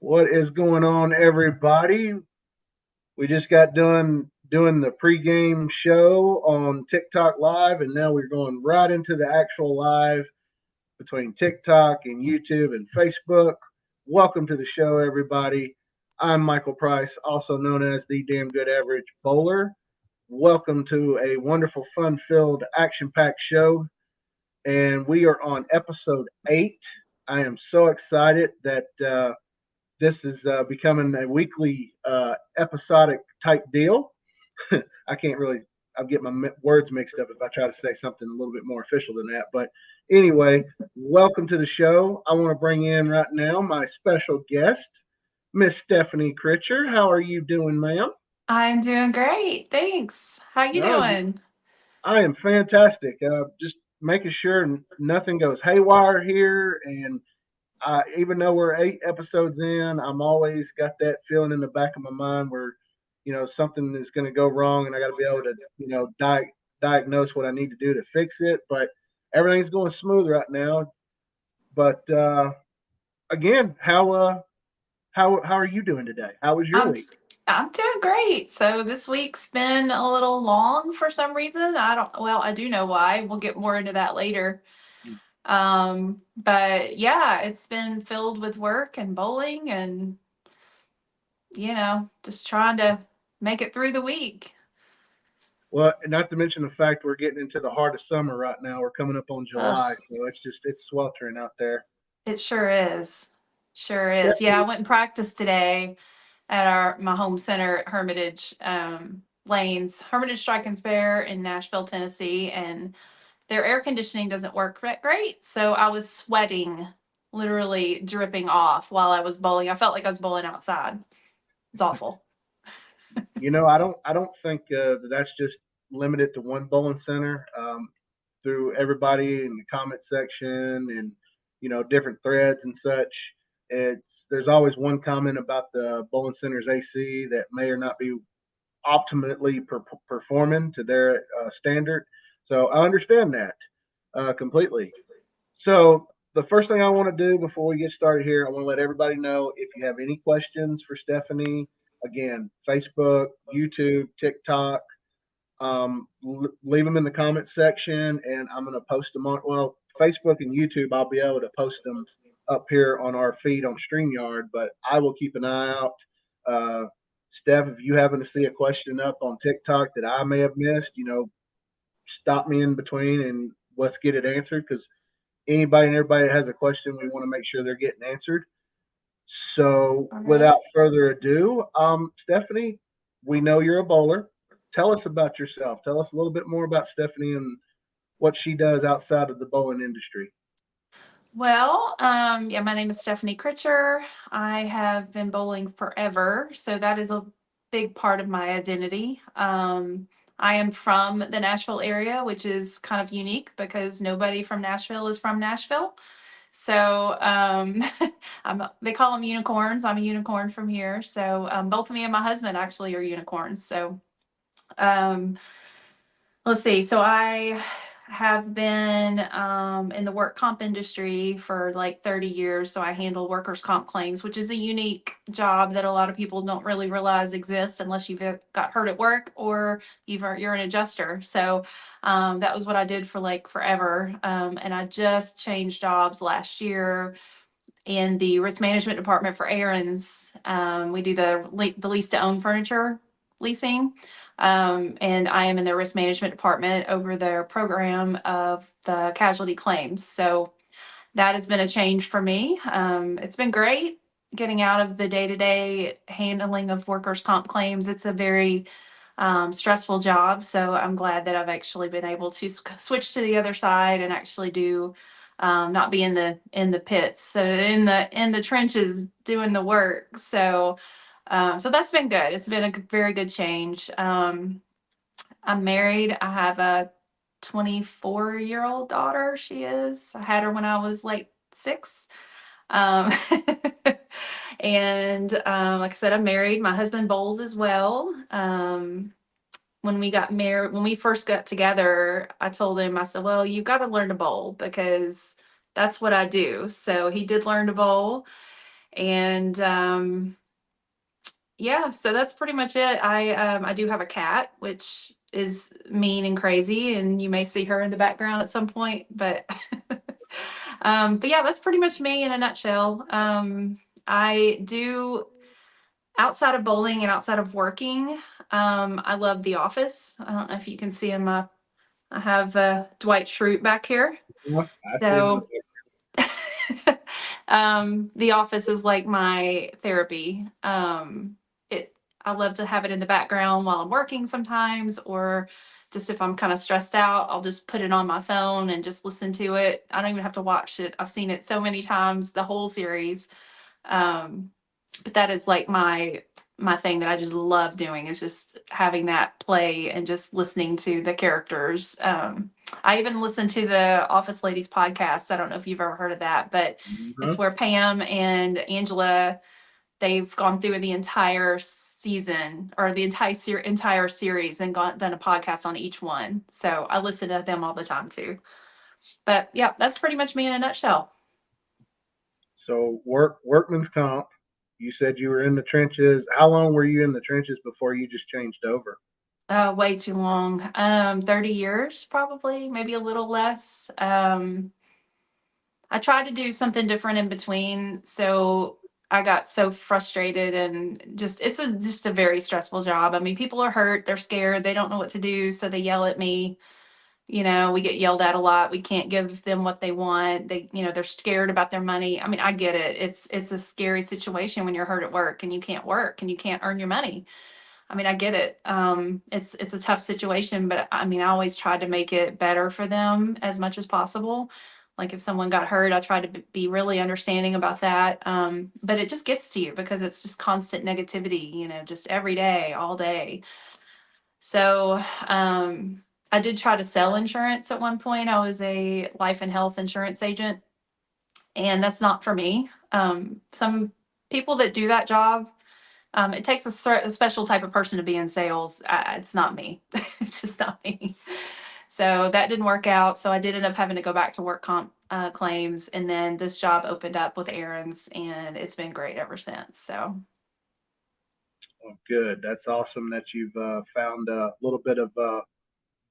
What is going on, everybody? We just got done doing the pregame show on TikTok Live, and now we're going right into the actual live between TikTok and YouTube and Facebook. Welcome to the show, everybody. I'm Michael Price, also known as the Damn Good Average Bowler. Welcome to a wonderful, fun filled, action packed show. And we are on episode 8. I am so excited that this is becoming a weekly episodic type deal. I can't really, I'll get my words mixed up if I try to say something a little bit more official than that. But anyway, welcome to the show. I want to bring in right now my special guest, Miss Stephanie Critcher. How are you doing, ma'am? I'm doing great. Thanks. How you No, doing? I am fantastic. Just making sure nothing goes haywire here. And even though we're 8 episodes in, I'm always got that feeling in the back of my mind where, something is going to go wrong and I got to be able to, diagnose what I need to do to fix it. But everything's going smooth right now. But again, how are you doing today? How was your I'm week? I'm doing great. So this week's been a little long for some reason. I do know why. We'll get more into that later. But yeah, it's been filled with work and bowling and just trying to make it through the week. Well, not to mention the fact we're getting into the heart of summer right now. We're coming up on Ugh, July, so it's sweltering out there. it sure is. Sure is. Yeah, I Stephanie, went and practiced today at my home center at Hermitage Lanes, Hermitage Strike and Spare in Nashville, Tennessee, and their air conditioning doesn't work great. So I was sweating, literally dripping off while I was bowling. I felt like I was bowling outside. It's awful. I don't think that's just limited to one bowling center. Through everybody in the comment section and different threads and such, there's always one comment about the bowling center's AC that may or not be optimally performing to their standard. So I understand that completely. So the first thing I want to do before we get started here, I want to let everybody know if you have any questions for Stephanie. Again, Facebook, YouTube, TikTok, leave them in the comment section, and I'm going to post them on. Well, Facebook and YouTube, I'll be able to post them up here on our feed on StreamYard, but I will keep an eye out. Steph, if you happen to see a question up on TikTok that I may have missed, stop me in between and let's get it answered because anybody and everybody that has a question, we want to make sure they're getting answered. So, All right. without further ado, Stephanie, we know you're a bowler. Tell us about yourself. Tell us a little bit more about Stephanie and what she does outside of the bowling industry. Yeah, my name is Stephanie Critcher. I have been bowling forever, so that is a big part of my identity. I am from the Nashville area, which is kind of unique because nobody from Nashville is from Nashville. So they call them unicorns. I'm a unicorn from here. So both me and my husband actually are unicorns. So um, let's see. So I have been in the work comp industry for like 30 years. So I handle workers' comp claims, which is a unique job that a lot of people don't really realize exists unless you've got hurt at work or you're an adjuster. So that was what I did for like forever. And I just changed jobs last year in the risk management department for Aaron's. We do the lease to own furniture leasing. And I am in the risk management department over their program of the casualty claims. So that has been a change for me. It's been great getting out of the day-to-day handling of workers' comp claims. It's a very stressful job. So I'm glad that I've actually been able to switch to the other side and actually do not be in the pits. So in the trenches doing the work. So that's been good. It's been a very good change. I'm married. I have a 24-year-old daughter. She is. I had her when I was like 6. Um, and like I said, I'm married. My husband bowls as well. When we got married, when we first got together, I told him, I said, well, you got to learn to bowl because that's what I do. So he did learn to bowl. And yeah, so that's pretty much it. I do have a cat, which is mean and crazy, and you may see her in the background at some point. But yeah, that's pretty much me in a nutshell. I do outside of bowling and outside of working. I love The Office. I don't know if you can see him. I have Dwight Schrute back here. Yeah, I see him in the So The Office is like my therapy. It I love to have it in the background while I'm working sometimes, or just if I'm kind of stressed out, I'll just put it on my phone and just listen to it. I don't even have to watch it. I've seen it so many times, the whole series. Um, but that is like my thing that I just love doing is just having that play and just listening to the characters. I even listen to the Office Ladies podcast. I don't know if you've ever heard of that, but it's Mhm. where Pam and Angela, they've gone through the entire season or the entire series and done a podcast on each one. So I listen to them all the time too. But yeah, that's pretty much me in a nutshell. So workman's comp. You said you were in the trenches. How long were you in the trenches before you just changed over? Way too long. 30 years probably, maybe a little less. I tried to do something different in between, so I got so frustrated and just a very stressful job. I mean, people are hurt, they're scared, they don't know what to do, so they yell at me. We get yelled at a lot. We can't give them what they want. They're scared about their money. I mean, I get it. It's a scary situation when you're hurt at work and you can't work and you can't earn your money. I mean, I get it. It's a tough situation, but I mean, I always tried to make it better for them as much as possible. Like if someone got hurt, I tried to be really understanding about that. But it just gets to you because it's just constant negativity, just every day, all day. So I did try to sell insurance at one point. I was a life and health insurance agent, and that's not for me. Some people that do that job, it takes a special type of person to be in sales. It's not me. It's just not me. So that didn't work out. So I did end up having to go back to work comp claims, and then this job opened up with errands, and it's been great ever since. So Oh, good. That's awesome that you've found a little bit of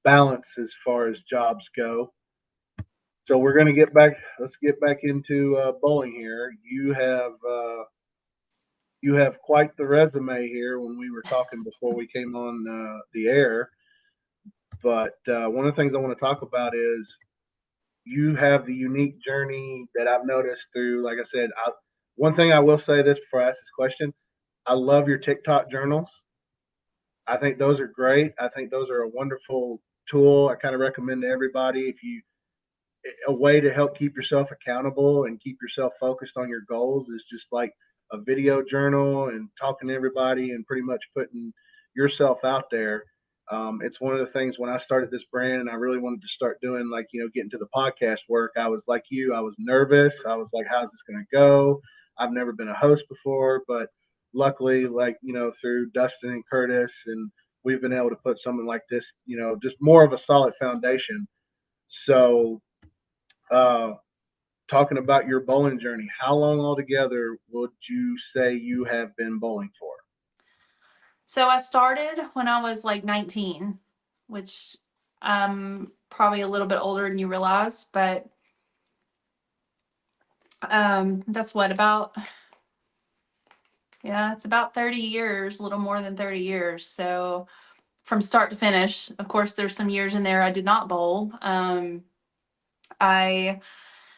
balance as far as jobs go. So we're going to get back. Let's get back into bowling here. You have quite the resume here. When we were talking before we came on the air, but one of the things I want to talk about is you have the unique journey that I've noticed through. Like I said, one thing I will say this before I ask this question: I love your TikTok journals. I think those are great. I think those are a wonderful tool. I kind of recommend to everybody if you a way to help keep yourself accountable and keep yourself focused on your goals is just like a video journal and talking to everybody and pretty much putting yourself out there. It's one of the things when I started this brand and I really wanted to start doing like, getting to the podcast work. I was like you, I was nervous. I was like, how's this going to go? I've never been a host before, but luckily, like, through Dustin and Curtis, and we've been able to put something like this, just more of a solid foundation. So, uh, talking about your bowling journey, how long altogether would you say you have been bowling for? So I started when I was like 19, which I'm probably a little bit older than you realize, but that's what about, yeah, it's about 30 years, a little more than 30 years. So from start to finish, of course, there's some years in there I did not bowl. I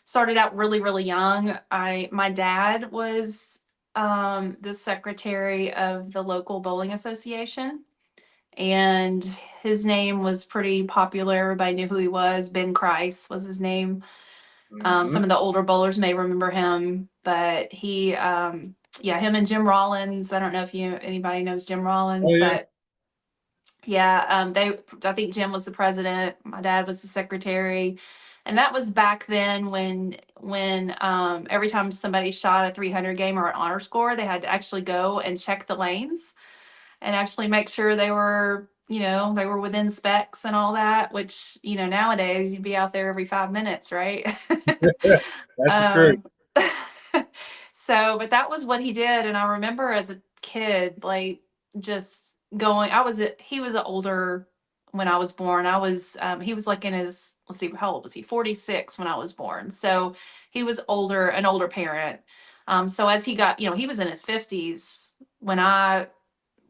started out really, really young. My dad was the secretary of the local bowling association, and his name was pretty popular. Everybody knew who he was. Ben Kreis was his name. Some Mm-hmm. of the older bowlers may remember him, but yeah, him and Jim Rollins. I don't know if anybody knows Jim Oh Rollins, yeah. but yeah, I think Jim was the president. My dad was the secretary. And that was back then when every time somebody shot a 300 game or an honor score, they had to actually go and check the lanes and actually make sure they were within specs and all that, which, nowadays you'd be out there every 5 minutes, right? That's the truth. um, So, but that was what he did. And I remember as a kid, like just going, he was older when I was born. He was like in his, let's see, how old was he? 46 when I was born. So he was older, an older parent. So as he got, he was in his 50s when I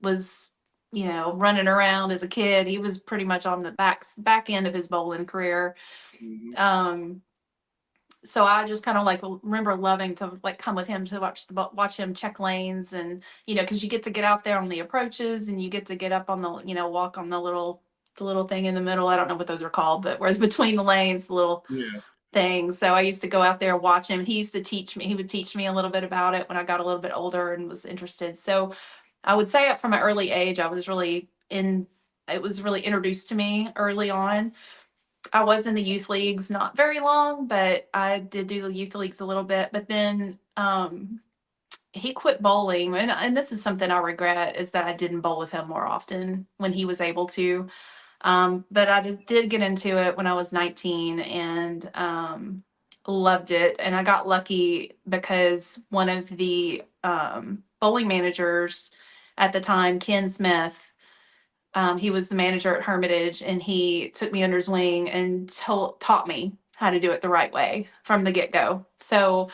was, running around as a kid. He was pretty much on the back end of his bowling career. Mhm. Um, so I just kind of like remember loving to like come with him to watch him check lanes, and because you get to get out there on the approaches, and you get to get up on the walk on the little thing in the middle. I don't know what those are called, but where's between the lanes, the little Yeah. thing. So I used to go out there watch him. He used to teach me. He would teach me a little bit about it when I got a little bit older and was interested. So I would say from an early age, I was really in. It was really introduced to me early on. I was in the youth leagues not very long, but I did do the youth leagues a little bit. But then he quit bowling, and this is something I regret, is that I didn't bowl with him more often when he was able to. But I just did get into it when I was 19, and loved it. And I got lucky because one of the bowling managers at the time, Ken Smith, he was the manager at Hermitage, and he took me under his wing and taught me how to do it the right way from the get go. So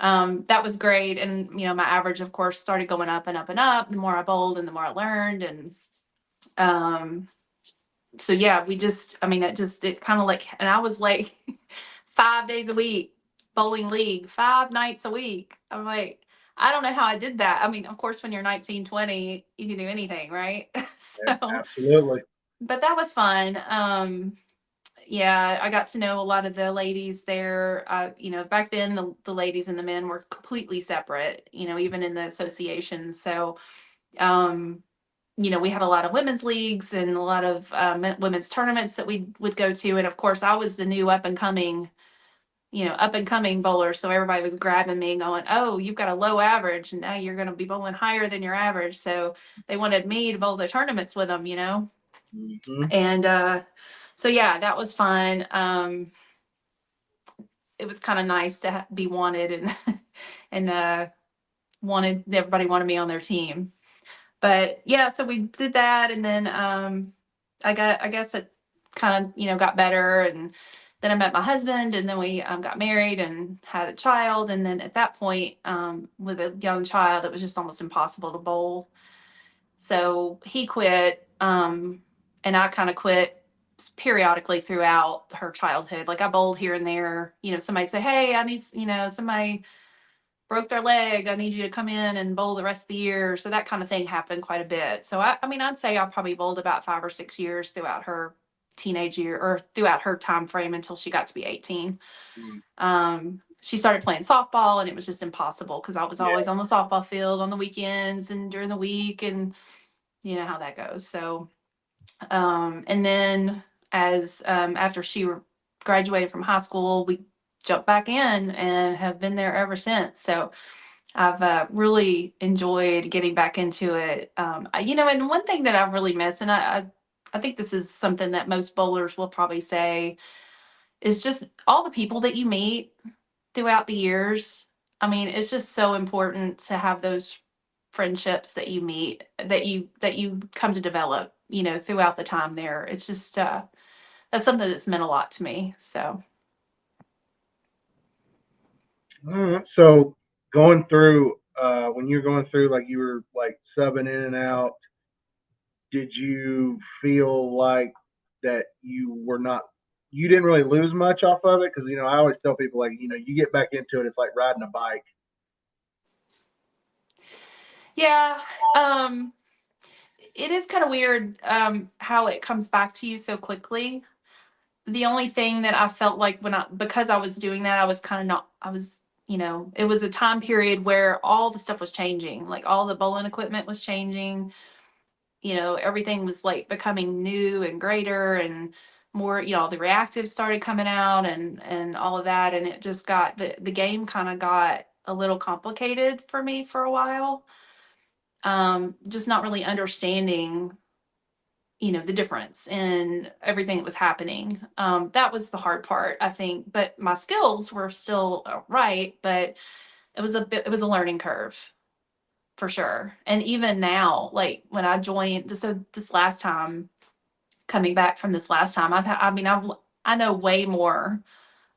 that was great. And, my average, of course, started going up and up and up. The more I bowled and the more I learned. And um, so, yeah, it kind of like, and I was like 5 days a week, bowling league, 5 nights a week. I'm like, I don't know how I did that. I mean, of course, when you're 19, 20, you can do anything, right? So, Absolutely. but that was fun. Yeah, I got to know a lot of the ladies there. Back then the ladies and the men were completely separate, even in the association. So, um, we had a lot of women's leagues and a lot of women's tournaments that we would go to. And of course, I was the new up and coming bowler. So everybody was grabbing me and going, "Oh, you've got a low average, and now you're going to be bowling higher than your average." So they wanted me to bowl the tournaments with them. Hmm. And so yeah, that was fun. It was kind of nice to be wanted, and and everybody wanted me on their team. But yeah, so we did that, and then I guess it kind of got better, and then I met my husband, and then we got married and had a child. And then at that point, with a young child, it was just almost impossible to bowl. So he quit, and I kind of quit periodically throughout her childhood. Like I bowled here and there. Somebody say, "Hey, I need," somebody broke their leg. I need you to come in and bowl the rest of the year. So that kind of thing happened quite a bit. So I mean, I'd say I probably bowled about 5 or 6 years throughout her teenage year, or throughout her time frame until she got to be 18. She started playing softball, and it was just impossible because I was Yeah. always on the softball field on the weekends and during the week, and you know how that goes. So, and then as after she graduated from high school, we jumped back in and have been there ever since. So I've really enjoyed getting back into it. And one thing that I've really missed, and I think this is something that most bowlers will probably say, is just all the people that you meet throughout the years. I mean, it's just so important to have those friendships that you meet, that you come to develop, throughout the time there. It's just that's something that's meant a lot to me. So All right. So going through, when you're going through, like you were like subbing in and out, did you feel like that you didn't really lose much off of it? Because I always tell people, like, you get back into it, it's like riding a bike. yeah, um, it is kind of weird how it comes back to you so quickly. The only thing that I felt like because I was doing that, I was kind of not, I was, it was a time period where all the stuff was changing, like all the bowling equipment was changing, everything was like becoming new and greater and more, the reactives started coming out, and all of that. And it just got, the game kind of got a little complicated for me for a while. Just not really understanding the difference in everything that was happening. That was the hard part, I think. But my skills were still right. But it was a learning curve for sure. And even now, like when I joined, so this last time, coming back from this last time, I know way more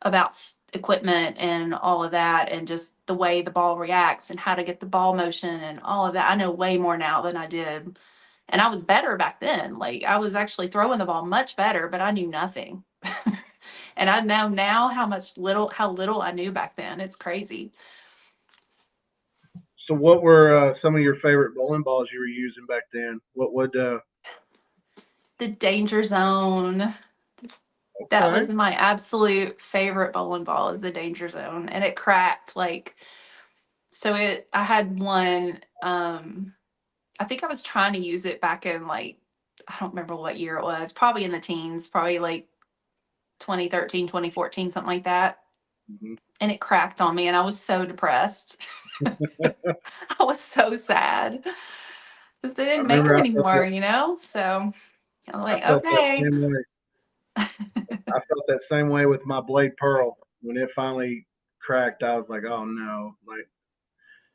about equipment and all of that, and just the way the ball reacts and how to get the ball motion and all of that. I know way more now than I did. And I was better back then. Like I was actually throwing the ball much better, but I knew nothing. And I know now how little I knew back then. It's crazy. So, what were some of your favorite bowling balls you were using back then? What would The danger zone. That okay? was my absolute favorite bowling ball, is the danger zone. And it cracked like, I had one, I think I was trying to use it back in like, I don't remember what year it was, probably in the teens, probably like 2013, 2014, something like that. Mhm. And it cracked on me and I was so depressed. I was so sad because they I didn't make remember them anymore, you know? So I'm I like, felt that okay. same way. I felt that same way with my Blade Pearl when it finally cracked. I was like, oh no, like,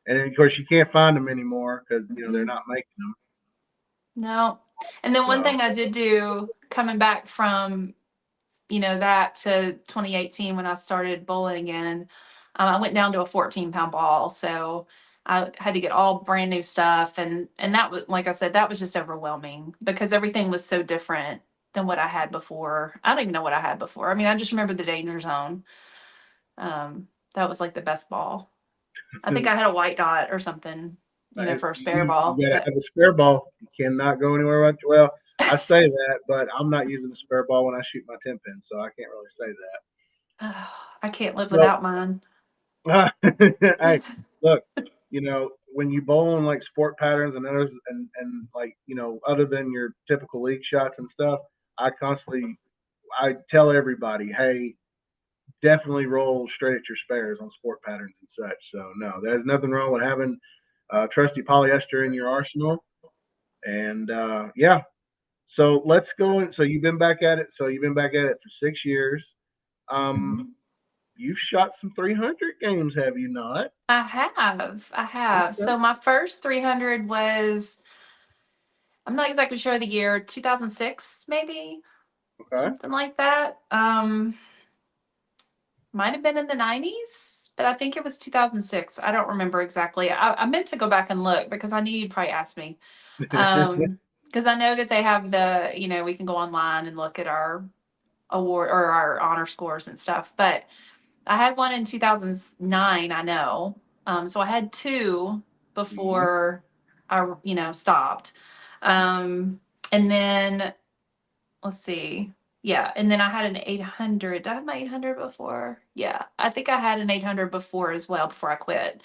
and then, of course you can't find them anymore because they're Mm-mm. not making them. No. And then one So thing I did do coming back from, that to 2018 when I started bowling again, I went down to a 14-pound ball. So I had to get all brand new stuff. And that was, like I said, that was just overwhelming because everything was so different than what I had before. I don't even know what I had before. I mean, I just remember the danger zone. That was like the best ball. I think I had a white dot or something, for a spare you ball, got to but have a spare ball. You cannot go anywhere. Well, I say that, but I'm not using a spare ball when I shoot my 10 pin, so I can't really say that. I can't live So, without mine. hey, look, when you bowl on like sport patterns and others, and like other than your typical league shots and stuff, I tell everybody, hey, definitely roll straight at your spares on sport patterns and such. So no, there's nothing wrong with having trusty polyester in your arsenal. And yeah, so let's go. So you've been back at it. So you've been back at it for 6 years. Um, Mhm. you've shot some 300 games, have you not? I have. I have. Okay. So my first 300 was, I'm not exactly sure the year, 2006, maybe Okay. something like that. Might have been in the 90s, but I think it was 2006. I don't remember exactly. I meant to go back and look because I knew you'd probably ask me. Because I know that they have we can go online and look at our award or our honor scores and stuff. But I had one in 2009, I know. So I had two Mhm. before I, stopped. Um, and then let's see. Yeah. And then I had an 800. Did I have my 800 before? Yeah. I think I had an 800 before as well, before I quit.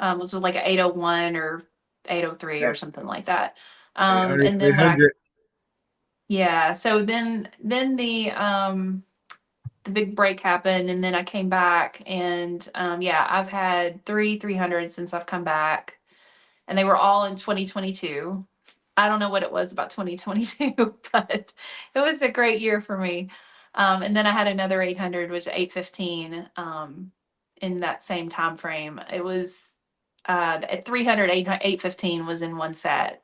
Was it like an 801 or 803 or Okay. something like that. 800, And then when I, 800. yeah. So then the big break happened and then I came back and yeah, I've had 300 since I've come back and they were all in 2022. I don't know what it was about 2022, but it was a great year for me. And then I had another 800, which 815 in that same time frame. It was at 300, 815 was in one set.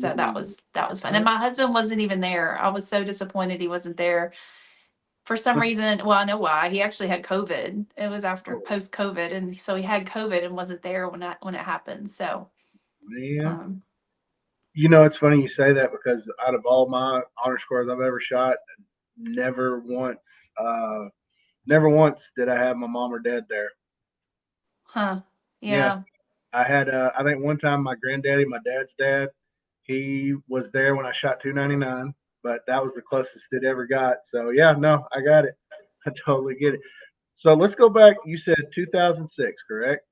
So Ooh, that was fun. And okay. my husband wasn't even there. I was so disappointed he wasn't there for some reason. Well, I know why. He actually had COVID. It was after Oh post COVID, and so he had COVID and wasn't there when it happened. So, man. um, It's funny you say that because out of all my honor scores I've ever shot, never once, uh, never once did I have my mom or dad there. huh? Yeah, Yeah. I had. I think one time my granddaddy, my dad's dad, he was there when I shot 299, but that was the closest it ever got. So yeah, no, I got it. I totally get it. So let's go back. You said 2006, correct?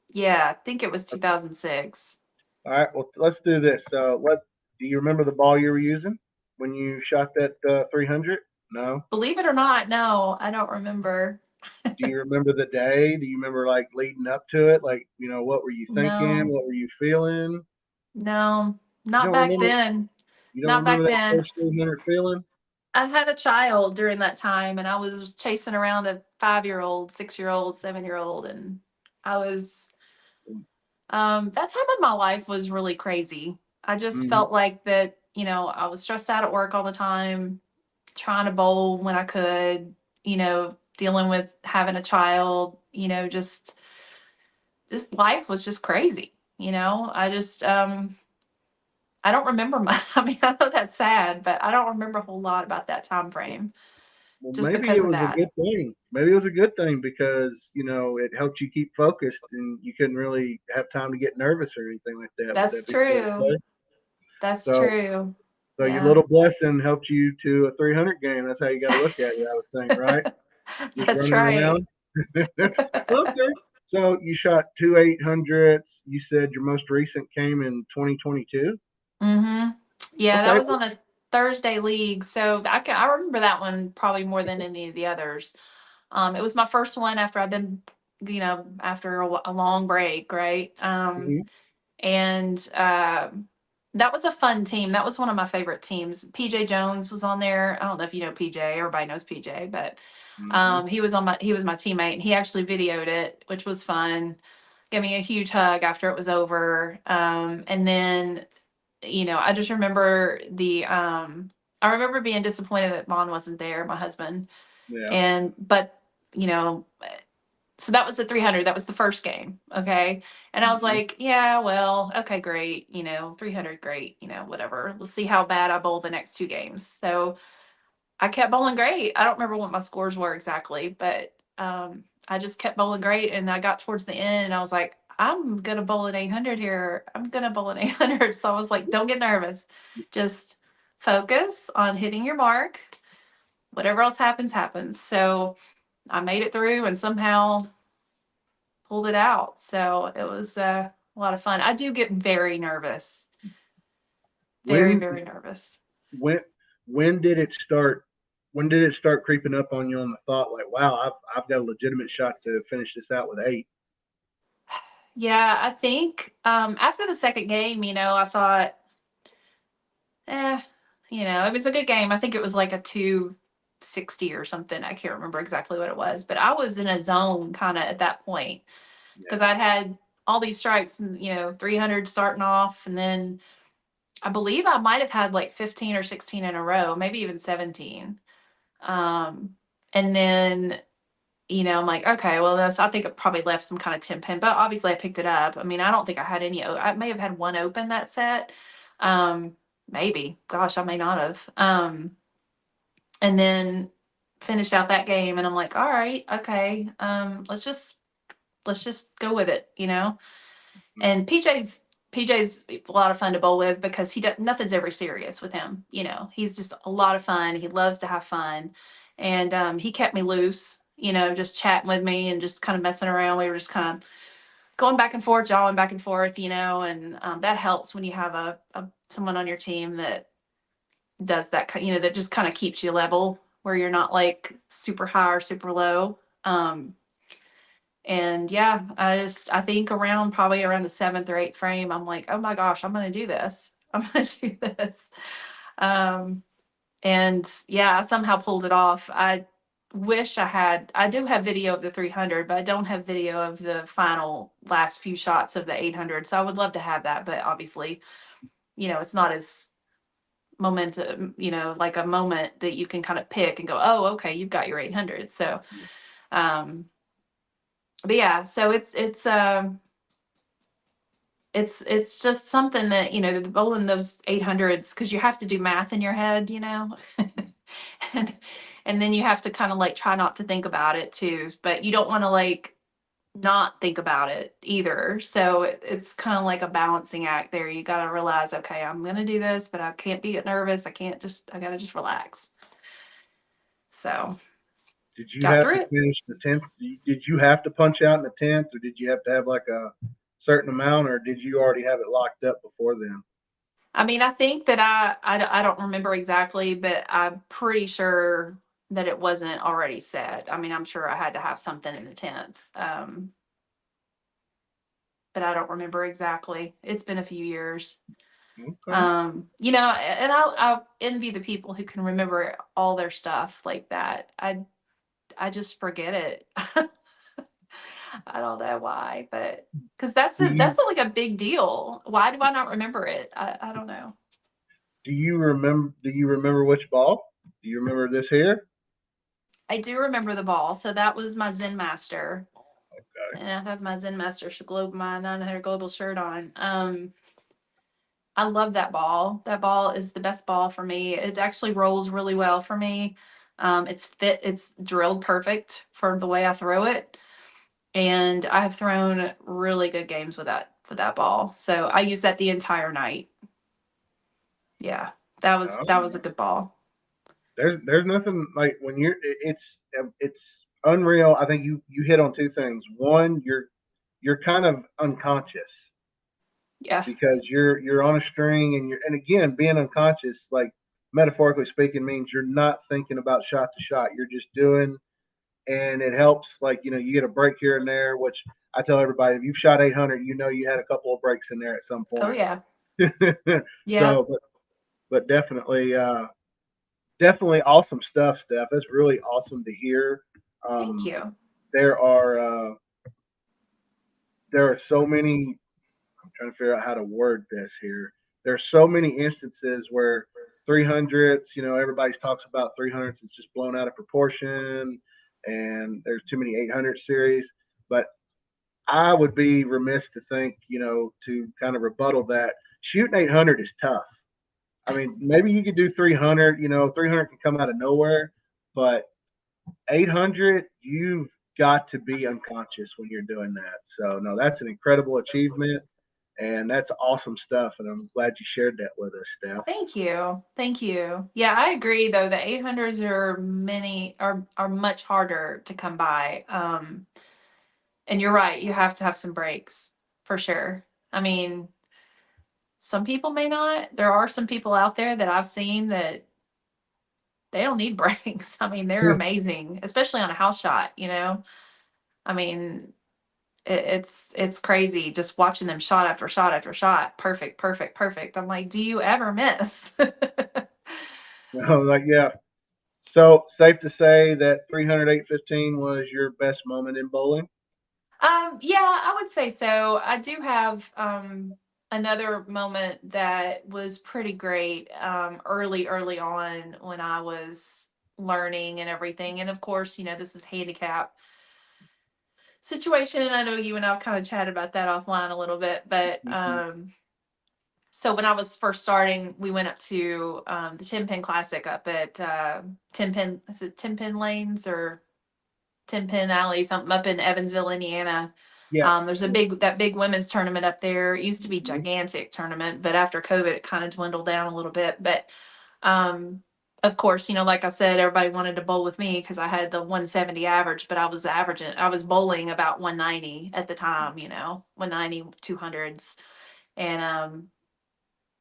Yeah, I think it was 2006. All right. Well, let's do this. So, what do you remember the ball you were using when you shot that 300? No. Believe it or not, no, I don't remember. Do you remember the day? Do you remember like leading up to it? Like, what were you thinking? No, What were you feeling? no, You not don't back remember? then. You don't Not remember back that then. first 300 feeling? I had a child during that time and I was chasing around a 5-year-old, 6-year-old, 7-year-old, and I was, that time of my life was really crazy. I just Mm-hmm. felt like that, I was stressed out at work all the time, trying to bowl when I could, dealing with having a child, just life was just crazy. I don't remember my, I mean, I know that's sad, but I don't remember a whole lot about that time frame Well, just maybe because it of was a that. good thing. Maybe it was a good thing because it helped you keep focused, and you couldn't really have time to get nervous or anything like that. Would That's that be fair to true. say? That's So, true. so your Yeah. little blessing helped you to a 300 game. That's how you got to look at it, I would think, right? Just That's running right. around. Okay. So you shot two 800s. You said your most recent came in 2022. hmm Yeah, that Okay. was on a Thursday league, so I remember that one probably more than any of the others. It was my first one after I've been, after a long break, right? Mm-hmm. And that was a fun team. That was one of my favorite teams. PJ Jones was on there. I don't know if you know PJ. Everybody knows PJ, but Mm-hmm. he was my teammate, and he actually videoed it, which was fun. Gave me a huge hug after it was over. And then I just remember I remember being disappointed that Vaughn wasn't there, my husband. Yeah. But, you know, so that was the 300. That was the first game. Okay. And I was Mm-hmm. like, yeah, well, okay, great. 300, great. Whatever. Let's see how bad I bowl the next two games. So I kept bowling great. I don't remember what my scores were exactly, but I just kept bowling great. And I got towards the end and I was like, I'm going to bowl an 800 here. I'm going to bowl an 800. So I was like, don't get nervous. Just focus on hitting your mark. Whatever else happens, happens. So I made it through and somehow pulled it out. So it was a lot of fun. I do get very nervous, very, When very nervous. when when did it start? When did it start creeping up on you on the thought like, wow, I've got a legitimate shot to finish this out with eight? Yeah, I think after the second game, I thought, eh, it was a good game. I think it was like a 260 or something. I can't remember exactly what it was, but I was in a zone kind of at that point because Yeah. I'd had all these strikes and, 300 starting off. And then I believe I might have had like 15 or 16 in a row, maybe even 17. And then I'm like, okay, well, I think it probably left some kind of 10 pin, but obviously I picked it up. I mean, I don't think I had any, I may have had one open that set. Um, Maybe, gosh, I may not have. And then finished out that game and I'm like, all right, okay, let's just go with it. And PJ's a lot of fun to bowl with because he does nothing's ever serious with him. He's just a lot of fun. He loves to have fun, and he kept me loose. Just chatting with me and just kind of messing around. We were just kind of going back and forth, jawing back and forth. And that helps when you have a someone on your team that does that. That just kind of keeps you level where you're not like super high or super low. And yeah, I think probably around the seventh or eighth frame, I'm like, oh my gosh, I'm gonna do this. I'm gonna do this. Um, and yeah, I somehow pulled it off. I do have video of the 300, but I don't have video of the final last few shots of the 800. So I would love to have that, but obviously, it's not as momentum, like a moment that you can kind of pick and go, oh, okay, you've got your 800. So, um, but yeah, so it's just something that the bowling those 800s because you have to do math in your head. and and then you have to kind of like try not to think about it too, but you don't want to like not think about it either. So it's kind of like a balancing act there. You got to realize, okay, I'm gonna do this, but I can't be nervous. I gotta just relax. So Did you got have through to it. finish the 10th? Did you have to punch out in the 10th, or did you have to have like a certain amount, or did you already have it locked up before then? I mean, I think that I don't remember exactly, but I'm pretty sure that it wasn't already set. I mean, I'm sure I had to have something in the 10th. But I don't remember exactly. It's been a few years. Okay. And I envy the people who can remember all their stuff like that. I just forget it. I don't know why, but because Do you that's like a big deal. Why do I not remember it? I don't know. do you remember which ball? Do you remember this here? I do remember the ball. So that was my Zen Master, Okay. and I have my Zen Master globe my 900 global shirt on. I love that ball. That ball is the best ball for me. It actually rolls really well for me. It's fit. It's drilled perfect for the way I throw it, and I have thrown really good games with that ball. So I use that the entire night. Yeah, that was a good ball. There's nothing like when it's unreal. I think you hit on two things. One, you're kind of unconscious Yeah. because you're on a string and again being unconscious, like metaphorically speaking, means you're not thinking about shot to shot. You're just doing, and it helps. Like you get a break here and there, which I tell everybody: if you've shot 800, you had a couple of breaks in there at some Oh point. yeah. Yeah. So, but definitely awesome stuff, Steph. That's really awesome to hear. Thank Um, you. there are there are so many. I'm trying to figure out how to word this here. There's so many instances where 300s, everybody talks about 300s. It's just blown out of proportion, and there's too many 800 series. But I would be remiss to think, to kind of rebuttal that shooting 800 is tough. I mean, maybe you could do 300. 300 can come out of nowhere, but 800, you've got to be unconscious when you're doing that. So, no, that's an incredible achievement, and that's awesome stuff. And I'm glad you shared that with us, Steph. Thank you. Thank you. Yeah, I agree though. The 800s are much harder to come by. And you're right. You have to have some breaks for sure. I mean, some people may not. There are some people out there that I've seen that they don't need breaks. I mean, they're amazing, especially on a house shot, you know? I mean, it's crazy just watching them shot after shot after shot. Perfect, perfect, perfect. I'm like, do you ever miss? Like, yeah. So, safe to say that 300 815 was your best moment in bowling? Yeah, I would say so. I do have another moment that was pretty great early on when I was learning and everything. And of course, this is handicap situation, and I know you and I've kind of chatted about that offline a little bit, but Mm-hmm. so when I was first starting, we went up to the 10 Pin Classic up at 10 Pin, is it 10 Pin Lanes or 10 Pin Alley, something up in Evansville, Indiana. Yes. There's that big women's tournament up there. It used to be Mm-hmm. gigantic tournament, but after COVID, it kind of dwindled down a little bit. But um, of course, like I said, everybody wanted to bowl with me because I had the 170 average, but I was bowling about 190 at the time, 190, 200s. And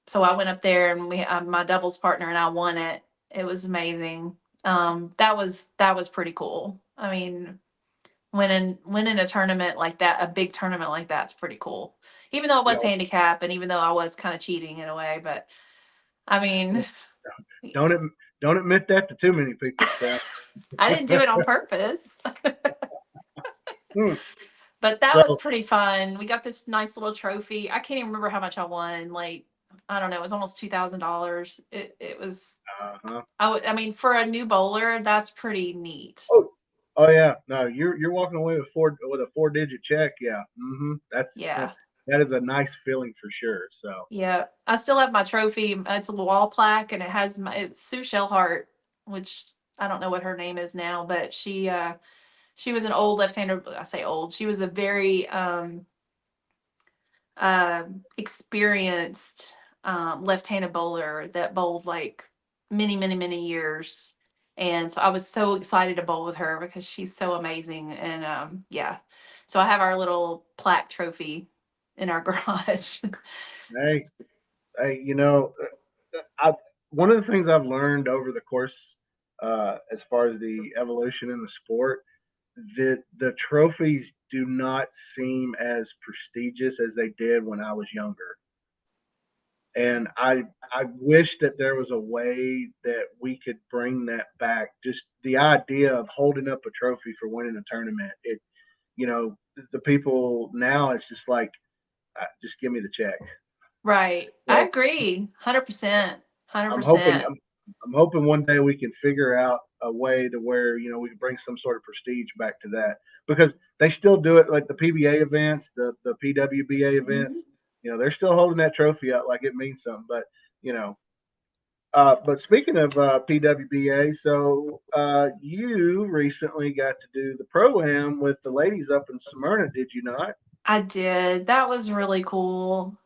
so I went up there and my doubles partner and I won it. It was amazing. That was pretty cool. I mean, winning a tournament like that, a big tournament like that's pretty cool. Even though it Yeah. was handicap and even though I was kind of cheating in a way, but I mean, Don't adm- don't admit that to too many people, Steph. I didn't do it on purpose. Hmm. But that was So, pretty fun. We got this nice little trophy. I can't even remember how much I won. Like, I don't know, it was almost $2,000. It was uh-huh. I mean, for a new bowler, that's pretty neat. Oh, oh yeah. No, you're walking away with a 4-digit check. Yeah. Yeah. That is a nice feeling for sure. So, Yeah. I still have my trophy. It's a wall plaque and it's Sue Shellhart, which I don't know what her name is now, but she was an old left-hander. I say old. She was a very uh experienced left-handed bowler that bowled like many, many, many years. And so I was so excited to bowl with her because she's so amazing. And yeah. So I have our little plaque trophy in our garage. hey, hey, I one of the things I've learned over the course, as far as the evolution in the sport, the trophies do not seem as prestigious as they did when I was younger. And I wish that there was a way that we could bring that back. Just the idea of holding up a trophy for winning a tournament. the people now, it's just like, just give me the check. Right. I So agree. 100%. I'm hoping 100%. I'm hoping one day we can figure out a way to where we can bring some sort of prestige back to that, because they still do it like the PBA events, the PWBA events. Mhm. They're still holding that trophy up like it means something. But you know, but speaking of PWBA, so you recently got to do the pro am with the ladies up in Smyrna, did you not? I did. That was really cool.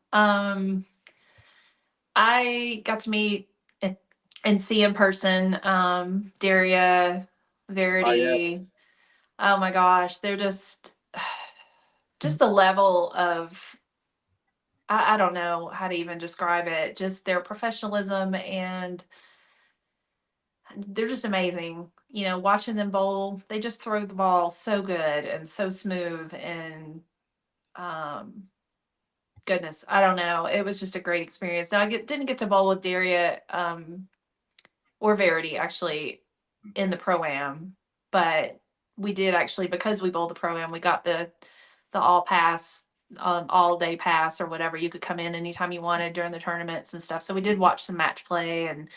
I got to meet and see in person Daria, Oh yeah. Verity. Oh my gosh, they're just the level of I don't know how to even describe it. Just their professionalism, and they're just amazing. Watching them bowl, they just throw the ball so good and so smooth, and um goodness, I don't know. It was just a great experience. Now didn't get to bowl with Daria or Verity actually in the pro am, but we did actually, because we bowled the pro am. We got the all pass, all day pass or whatever. You could come in anytime you wanted during the tournaments and stuff. So we did watch some match play, and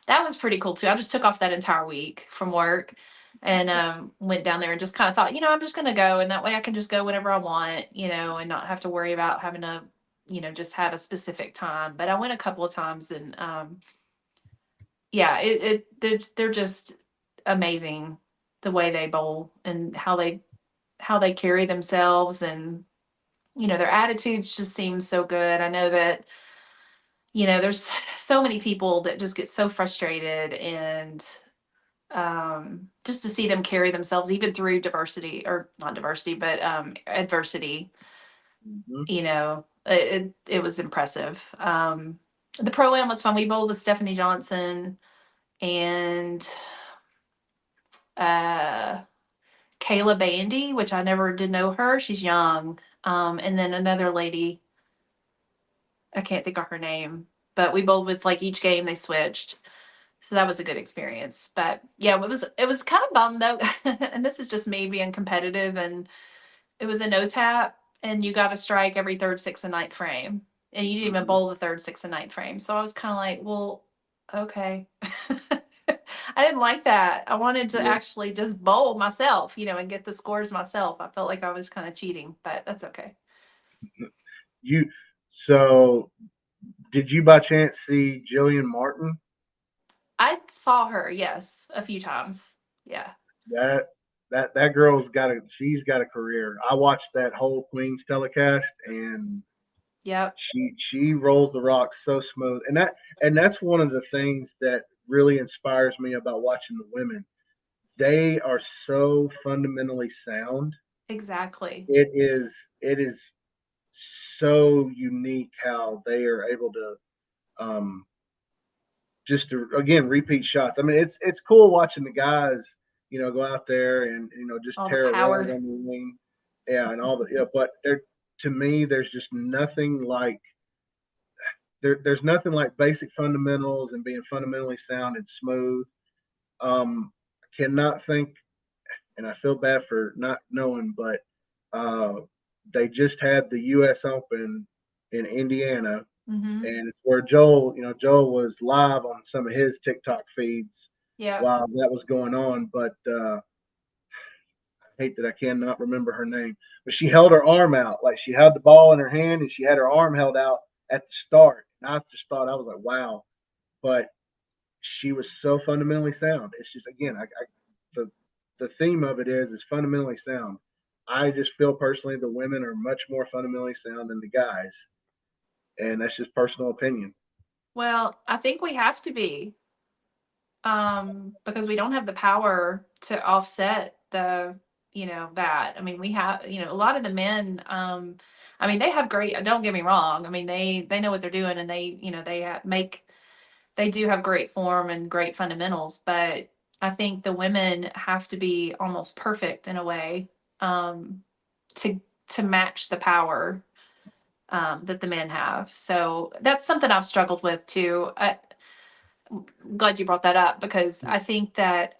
that was pretty cool too. I just took off that entire week from work and went down there and just kind of thought, I'm just going to go, and that way I can just go whenever I want, and not have to worry about having to, just have a specific time. But I went a couple of times, and yeah, they're just amazing, the way they bowl and how they carry themselves, and their attitudes just seem so good. I know that there's so many people that just get so frustrated, and just to see them carry themselves even through diversity, or not diversity, but adversity, Hmm. it was impressive. The pro am was fun. We bowled with Stephanie Johnson and uh, Kayla Bandy, which I never did know her. She's young. And then another lady, I can't think of her name, but we bowled with, like, each game they switched. So that was a good experience. But yeah, it was kind of bummed though. And this is just me being competitive, and it was a no tap, and you got to strike every third, sixth, and ninth frame. And you didn't even Hmm. bowl the third, sixth, and ninth frame. So I was kind of like, well, okay. I didn't like that. I wanted to Yeah. actually just bowl myself, and get the scores myself. I felt like I was kind of cheating, but that's okay. You so did you by chance see Jillian Martin? I saw her, yes, a few times. Yeah. That that girl's she's got a career. I watched that whole Queens telecast, and Yep. she rolls the rock so smooth. And that's one of the things that really inspires me about watching the women. They are so fundamentally sound. Exactly. It is so unique how they are able to um, just to again repeat shots. I mean, it's cool watching the guys, go out there and just All the tear it right power. on the wing, yeah, and all the But to me, there's just nothing like there's nothing like basic fundamentals and being fundamentally sound and smooth. I cannot think, and I feel bad for not knowing, but uh, they just had the U.S. Open in Indiana, Mm-hmm. and it's where Joel was live on some of his TikTok feeds Yep. while that was going on. But I hate that I cannot remember her name. But she held her arm out, like she had the ball in her hand, and she had her arm held out at the start. And I just thought, I was like, wow. But she was so fundamentally sound. It's just, again, the the theme of it is fundamentally sound. I just feel personally the women are much more fundamentally sound than the guys, and that's just personal opinion. Well, I think we have to be, because we don't have the power to offset that. I mean, we have, a lot of the men, I mean, they have great, don't get me wrong. I mean, they know what they're doing, and they do have great form and great fundamentals, but I think the women have to be almost perfect in a way, um, to match the power, that the men have. So that's something I've struggled with too. I'm glad you brought that up, because I think that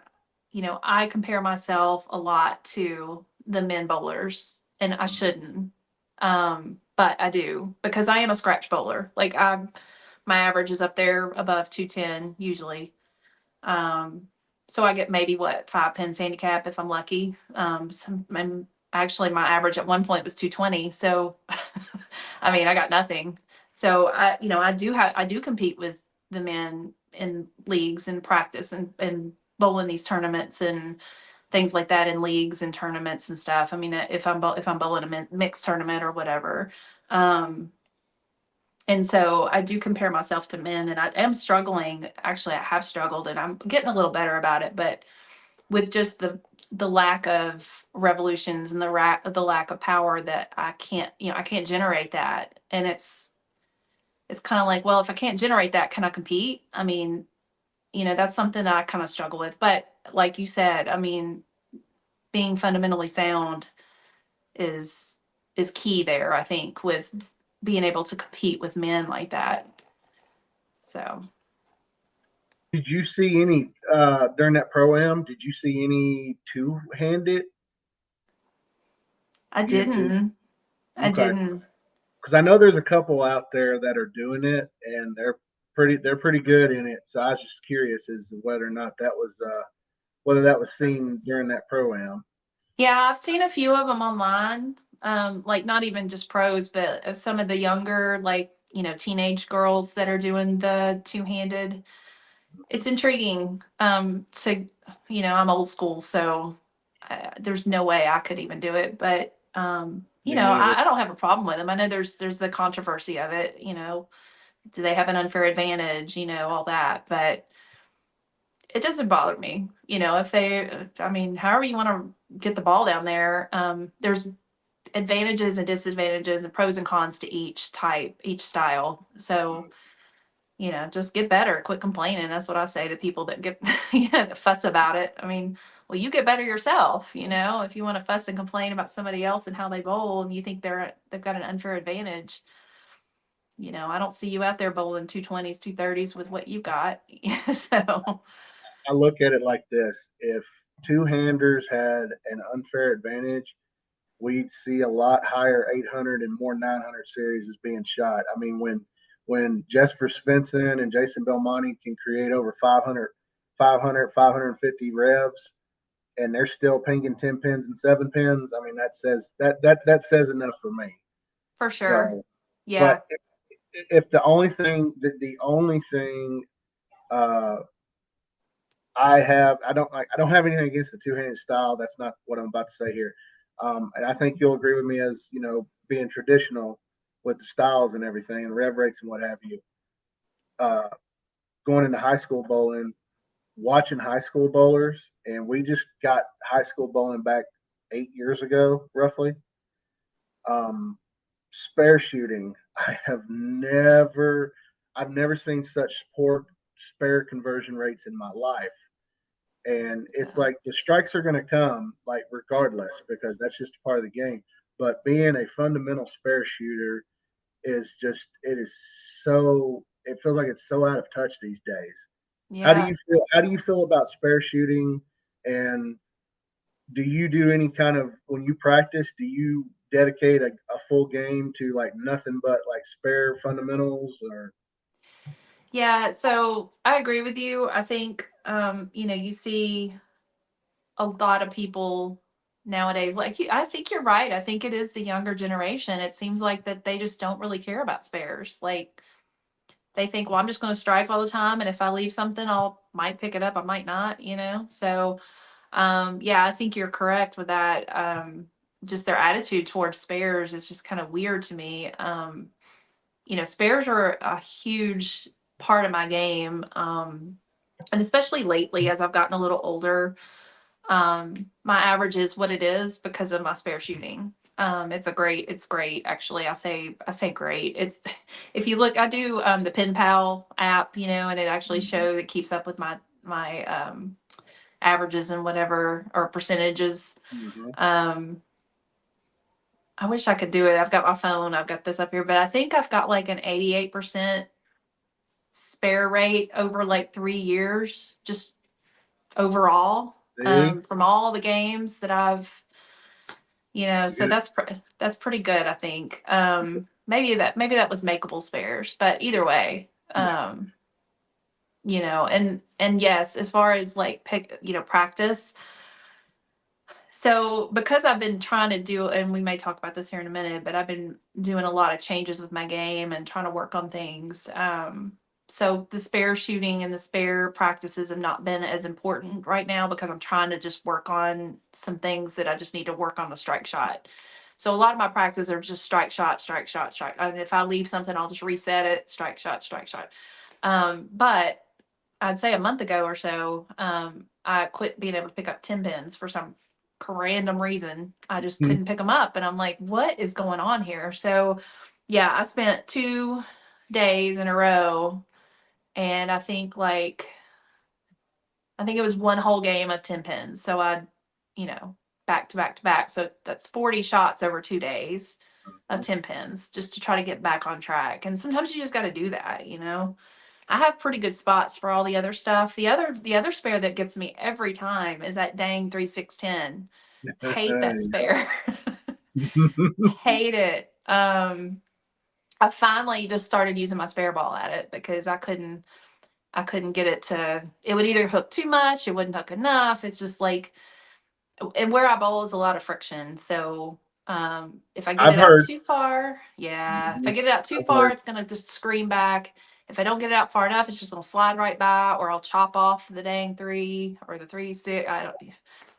I compare myself a lot to the men bowlers, and I shouldn't. But I do because I am a scratch bowler. Like my average is up there above 210 usually. Um, so I get maybe what 5 pins handicap if I'm lucky. And actually my average at one point was 220. So I mean I got nothing. So I do compete with the men in leagues and practice and bowl in these tournaments and things like that in leagues and tournaments and stuff. I mean, if I'm bowling a mixed tournament or whatever, um, and so I do compare myself to men, and I am struggling. Actually, I have struggled, and I'm getting a little better about it. But with just the lack of revolutions and the lack of power that I can't generate that, and it's kind of like, well, if I can't generate that, can I compete? I mean, that's something that I kind of struggle with. But like you said, I mean, being fundamentally sound is key there, I think, with being able to compete with men like that. So Did you see any during that pro am? Did you see any two handed? I You didn't see. didn't. I Okay, didn't. because I know there's a couple out there that are doing it, and they're pretty good in it. So I was just curious as to whether or not that was whether that was seen during that pro am. Yeah, I've seen a few of them online. Like not even just pros, but some of the younger, like, teenage girls that are doing the two-handed. It's intriguing. I'm old school, so there's no way I could even do it. But Me neither. I don't have a problem with them. I know there's the controversy of it. Do they have an unfair advantage? All that, but it doesn't bother me. If they, I mean, however you want to get the ball down there, there's advantages and disadvantages and pros and cons to each type, each style. So just get better, quit complaining. That's what I say to people that get, that fuss about it. I mean, well, you get better yourself, if you want to fuss and complain about somebody else and how they bowl and you think they've got an unfair advantage, I don't see you out there bowling 220s, 230s with what you got. So, I look at it like this: if two handers had an unfair advantage, we'd see a lot higher 800 and more 900 series is being shot. I mean, when Jesper Svensson and Jason Belmonte can create over 500, 500, 550 revs, and they're still pinging 10 pins and 7 pins. I mean, that says enough for me. for sure. So, Yeah. but if the only thing uh, I don't have anything against the two-handed style. That's not what I'm about to say here. And I think you'll agree with me as being traditional with the styles and everything and rev rates and what have you. Uh, Going into high school bowling, watching high school bowlers, and we just got high school bowling back 8 years ago, roughly. Um, Spare shooting, I've never seen such poor spare conversion rates in my life. And it's Yeah. like the strikes are going to come, like regardless, because that's just part of the game. But being a fundamental spare shooter is just it is so it feels like it's so out of touch these days. How do Yeah. you feel? How do you feel about spare shooting? And do you do any kind of when you practice? Do you dedicate a full game to like nothing but like spare fundamentals or? Yeah, so I agree with you. I think you see a lot of people nowadays I think you're right. I think it is the younger generation. It seems like that they just don't really care about spares. Like they think, well, I'm just going to strike all the time and if I leave something, I'll might pick it up, I might not. So yeah, I think you're correct with that. Just their attitude towards spares is just kind of weird to me. Spares are a huge part of my game. And especially lately, as I've gotten a little older, my average is what it is because of my spare shooting. It's great. Actually, I say great. It's, if you look, I do, the Pen Pal app, and it actually it keeps up with my averages and whatever, or percentages. Mhm. Um, I wish I could do it. I've got my phone, I've got this up here, but I think I've got like an 88% spare rate over like 3 years, just overall, See, from all the games that I've So Good. that's pretty good, I think. Maybe that was makeable spares, but either way, Yeah. and yes, as far as like practice. So because I've been trying to do, and we may talk about this here in a minute, but I've been doing a lot of changes with my game and trying to work on things. So the spare shooting and the spare practices have not been as important right now because I'm trying to just work on some things that I just need to work on the strike shot. So a lot of my practices are just strike shot, strike shot, strike. And if I leave something, I'll just reset it, strike shot, strike shot. But I'd say a month ago or so, I quit being able to pick up 10 pins for some random reason. I just Mhm. couldn't pick them up. And I'm like, what is going on here? So, yeah, I spent 2 days in a row. And I think it was one whole game of 10 pins. So back to back to back. So that's 40 shots over 2 days of 10 pins just to try to get back on track. And sometimes you just got to do that. I have pretty good spots for all the other stuff. The other spare that gets me every time is that dang 3610. Hate that spare. Hate it. I finally just started using my spare ball at it because I couldn't get it to, it would either hook too much, it wouldn't hook enough. It's just like, and where I bowl is a lot of friction. So if I get I've it out heard. too far, yeah, if I Mhm. get it out too I've far, heard. it's gonna just scream back. If I don't get it out far enough, it's just gonna slide right by, or I'll chop off the dang 3 or the 3 6. I don't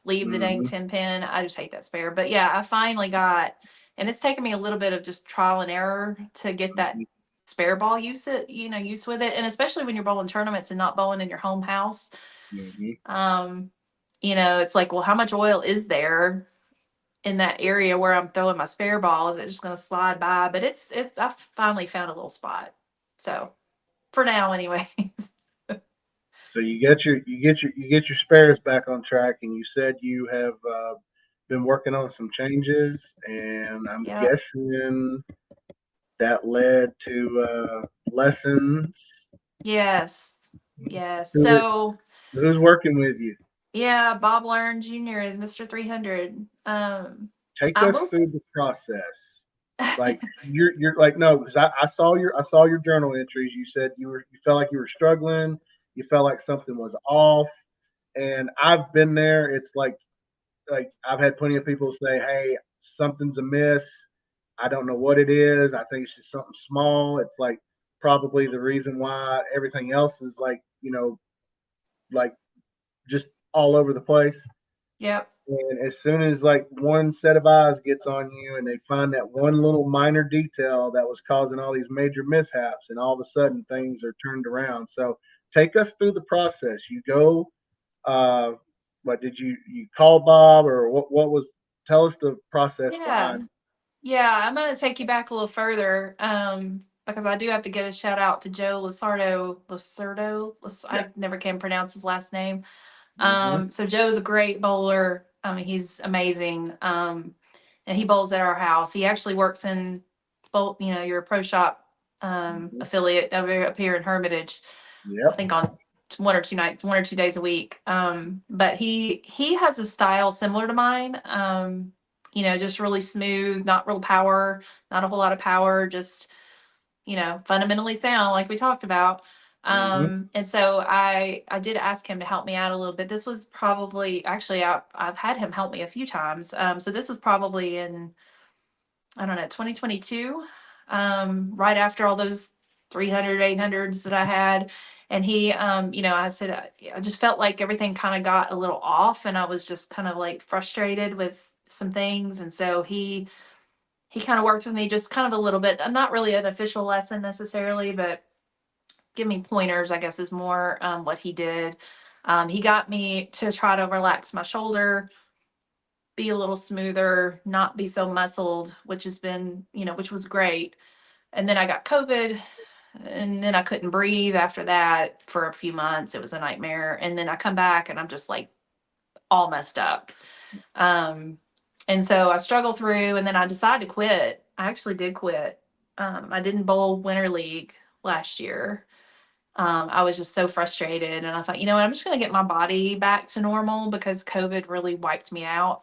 leave the dang Hmm. 10 pin. I just hate that spare. But yeah, I finally got, and it's taken me a little bit of just trial and error to get that spare ball use with it, and especially when you're bowling tournaments and not bowling in your home house. Hmm. Um, it's like, well, how much oil is there in that area where I'm throwing my spare ball? Is it just going to slide by? But I finally found a little spot. So for now, anyway. So you get your spares back on track, and you said you have been working on some changes, and I'm Yeah. guessing that led to lessons. Yes. Yes. Who- So Who's working with you? yeah, Bob Learn Jr., Mr. 300. Take I us will. through the process. Like you're like no, because I saw your journal entries. You said you felt like you were struggling. You felt like something was off, and I've been there. It's like I've had plenty of people say, "Hey, something's amiss. I don't know what it is. I think it's just something small." It's like probably the reason why everything else is like just all over the place. Yep. And as soon as like one set of eyes gets on you and they find that one little minor detail that was causing all these major mishaps, and all of a sudden things are turned around. So take us through the process. You go, uh, what did you call Bob, or what was? Tell us the process Yeah. behind. Yeah. I'm going to take you back a little further. Because I do have to get a shout out to Joe Lacerdo. Yeah. I never can pronounce his last name. Mm-hmm. So Joe's a great bowler. I mean, he's amazing. And he bowls at our house. He actually works in bowl, your pro shop Mm-hmm. affiliate over up here in Hermitage. I Yep. think on 1 or 2 nights, 1 or 2 days a week. But he has a style similar to mine. Just really smooth, not real power, not a whole lot of power, just fundamentally sound like we talked about. Mm-hmm. And so I did ask him to help me out a little bit. This was probably actually I've had him help me a few times. So this was probably in, I don't know, 2022, right after all those 300 800s that I had. And he, I said, I just felt like everything kind of got a little off, and I was just kind of like frustrated with some things. And so he kind of worked with me just kind of a little bit, not really an official lesson necessarily, but give me pointers, I guess, is more what he did. He got me to try to relax my shoulder, be a little smoother, not be so muscled, which was great. And then I got COVID, and then I couldn't breathe after that for a few months. It was a nightmare. And then I come back and I'm just like all messed up. Um, and so I struggled through, and then I decided to quit. I actually did quit. I didn't bowl Winter League last year. I was just so frustrated, and I thought, you know what, I'm just going to get my body back to normal because COVID really wiped me out.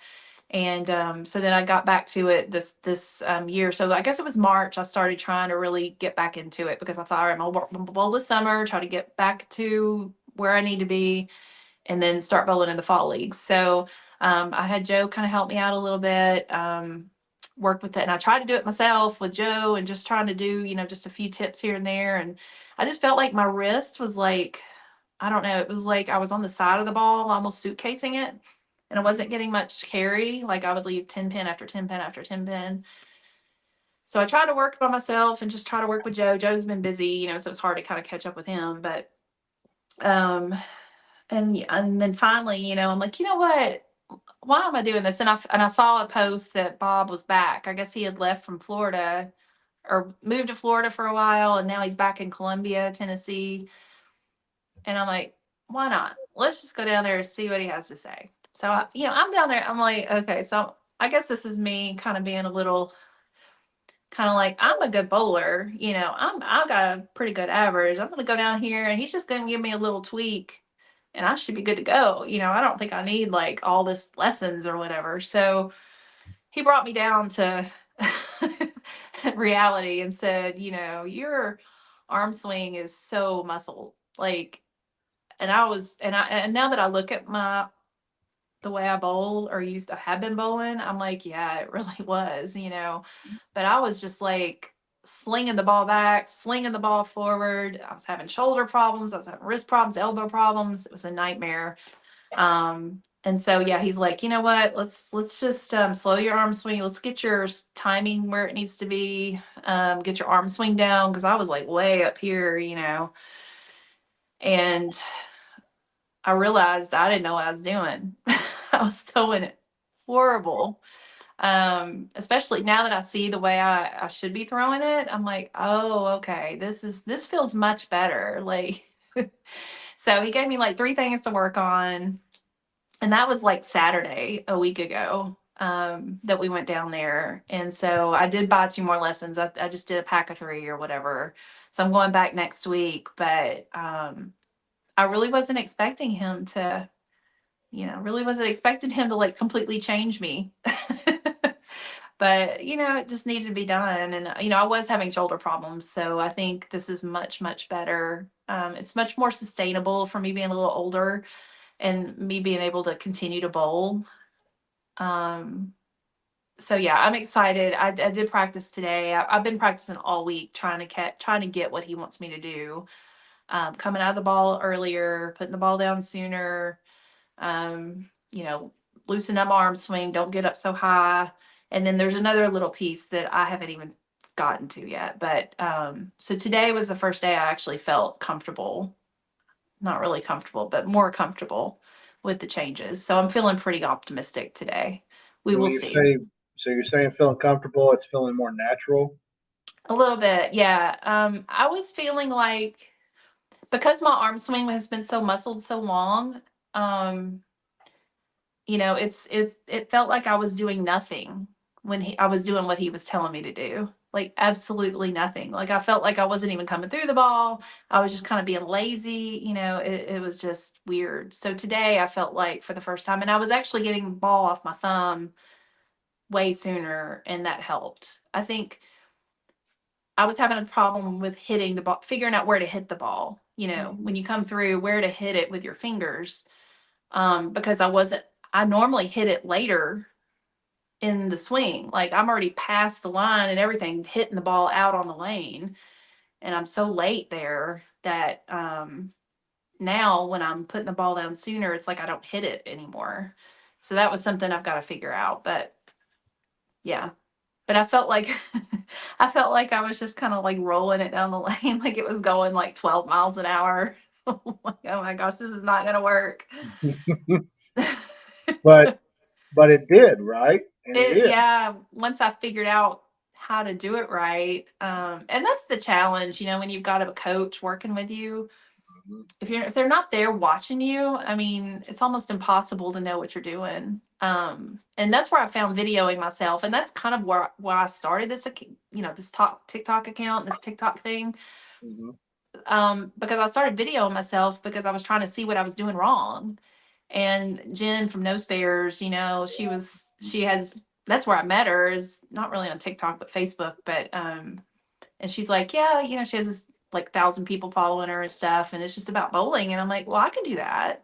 And so then I got back to it this year. So I guess it was March. I started trying to really get back into it because I thought, all right, I'm gonna bowl this summer, try to get back to where I need to be, and then start bowling in the fall leagues. So I had Joe kind of help me out a little bit, work with it, and I tried to do it myself with Joe, and just trying to do just a few tips here and there. And I just felt like my wrist was like, I don't know, it was like I was on the side of the ball, almost suitcasing it, and I wasn't getting much carry. Like I would leave 10 pin after 10 pin after 10 pin. So I tried to work by myself and just try to work with Joe. Joe's been busy, so it's hard to kind of catch up with him. But um and then finally, I'm like, you know what? Why am I doing this? And I saw a post that Bob was back. I guess he had left from Florida or moved to Florida for a while, and now he's back in Columbia, Tennessee. And I'm like, why not? Let's just go down there and see what he has to say. So I'm down there. I'm like, okay, so I guess this is me kind of being a little kind of like, I'm a good bowler. I got a pretty good average. I'm gonna go down here, and he's just gonna give me a little tweak, and I should be good to go. I don't think I need like all this lessons or whatever. So he brought me down to reality and said, your arm swing is so muscle, like. And now that I look at the way I bowl or used to have been bowling, I'm like, yeah, it really was. But I was just like slinging the ball back, slinging the ball forward. I was having shoulder problems. I was having wrist problems, elbow problems. It was a nightmare. And so, yeah, he's like, you know what? Let's just slow your arm swing. Let's get your timing where it needs to be. Get your arm swing down, because I was like way up here. And I realized I didn't know what I was doing. I was throwing it horrible. Especially now that I see the way I should be throwing it, I'm like, oh, okay, this feels much better. Like, so he gave me like 3 things to work on. And that was like Saturday a week ago, that we went down there. And so I did buy 2 more lessons. I just did a pack of 3 or whatever. So I'm going back next week, but I really wasn't expecting him to, really wasn't expecting him to like completely change me. But, it just needed to be done. And, I was having shoulder problems. So I think this is much, much better. It's much more sustainable for me being a little older and me being able to continue to bowl. Um, so yeah, I'm excited. I did practice today. I've been practicing all week trying to get what he wants me to do. Coming out of the ball earlier, putting the ball down sooner, um, you know, loosen up arm swing, don't get up so high. And then there's another little piece that I haven't even gotten to yet. But so today was the first day I actually felt comfortable, not really comfortable, but more comfortable with the changes. So I'm feeling pretty optimistic today. We When will you see. say, so you're saying feeling comfortable, it's feeling more natural. A little bit, yeah. I was feeling like, because my arm swing has been so muscled so long, um, it felt like I was doing nothing when I was doing what he was telling me to do. Like absolutely nothing. Like I felt like I wasn't even coming through the ball. I was just kind of being lazy. It was just weird. So today I felt like for the first time, and I was actually getting the ball off my thumb way sooner, and that helped. I think I was having a problem with hitting the ball, figuring out where to hit the ball. When you come through, where to hit it with your fingers, because I normally hit it later in the swing. Like I'm already past the line and everything, hitting the ball out on the lane. And I'm so late there that now when I'm putting the ball down sooner, it's like I don't hit it anymore. So that was something I've got to figure out. But yeah. But I felt like I felt like I was just kind of like rolling it down the lane, like it was going like 12 miles an hour. Like, oh my gosh, this is not gonna work. but but it did, right? And it is. Yeah, once I figured out how to do it right, and that's the challenge, when you've got a coach working with you. Mhm. If they're not there watching you, I mean, it's almost impossible to know what you're doing. And that's where I found videoing myself, and that's kind of where I started this TikTok account, this TikTok thing, Mhm. because I started videoing myself because I was trying to see what I was doing wrong. And Jen from No Spares, she has, that's where I met her, is not really on TikTok, but Facebook. But, and she's like, yeah, she has this like 1,000 people following her and stuff. And it's just about bowling. And I'm like, well, I can do that.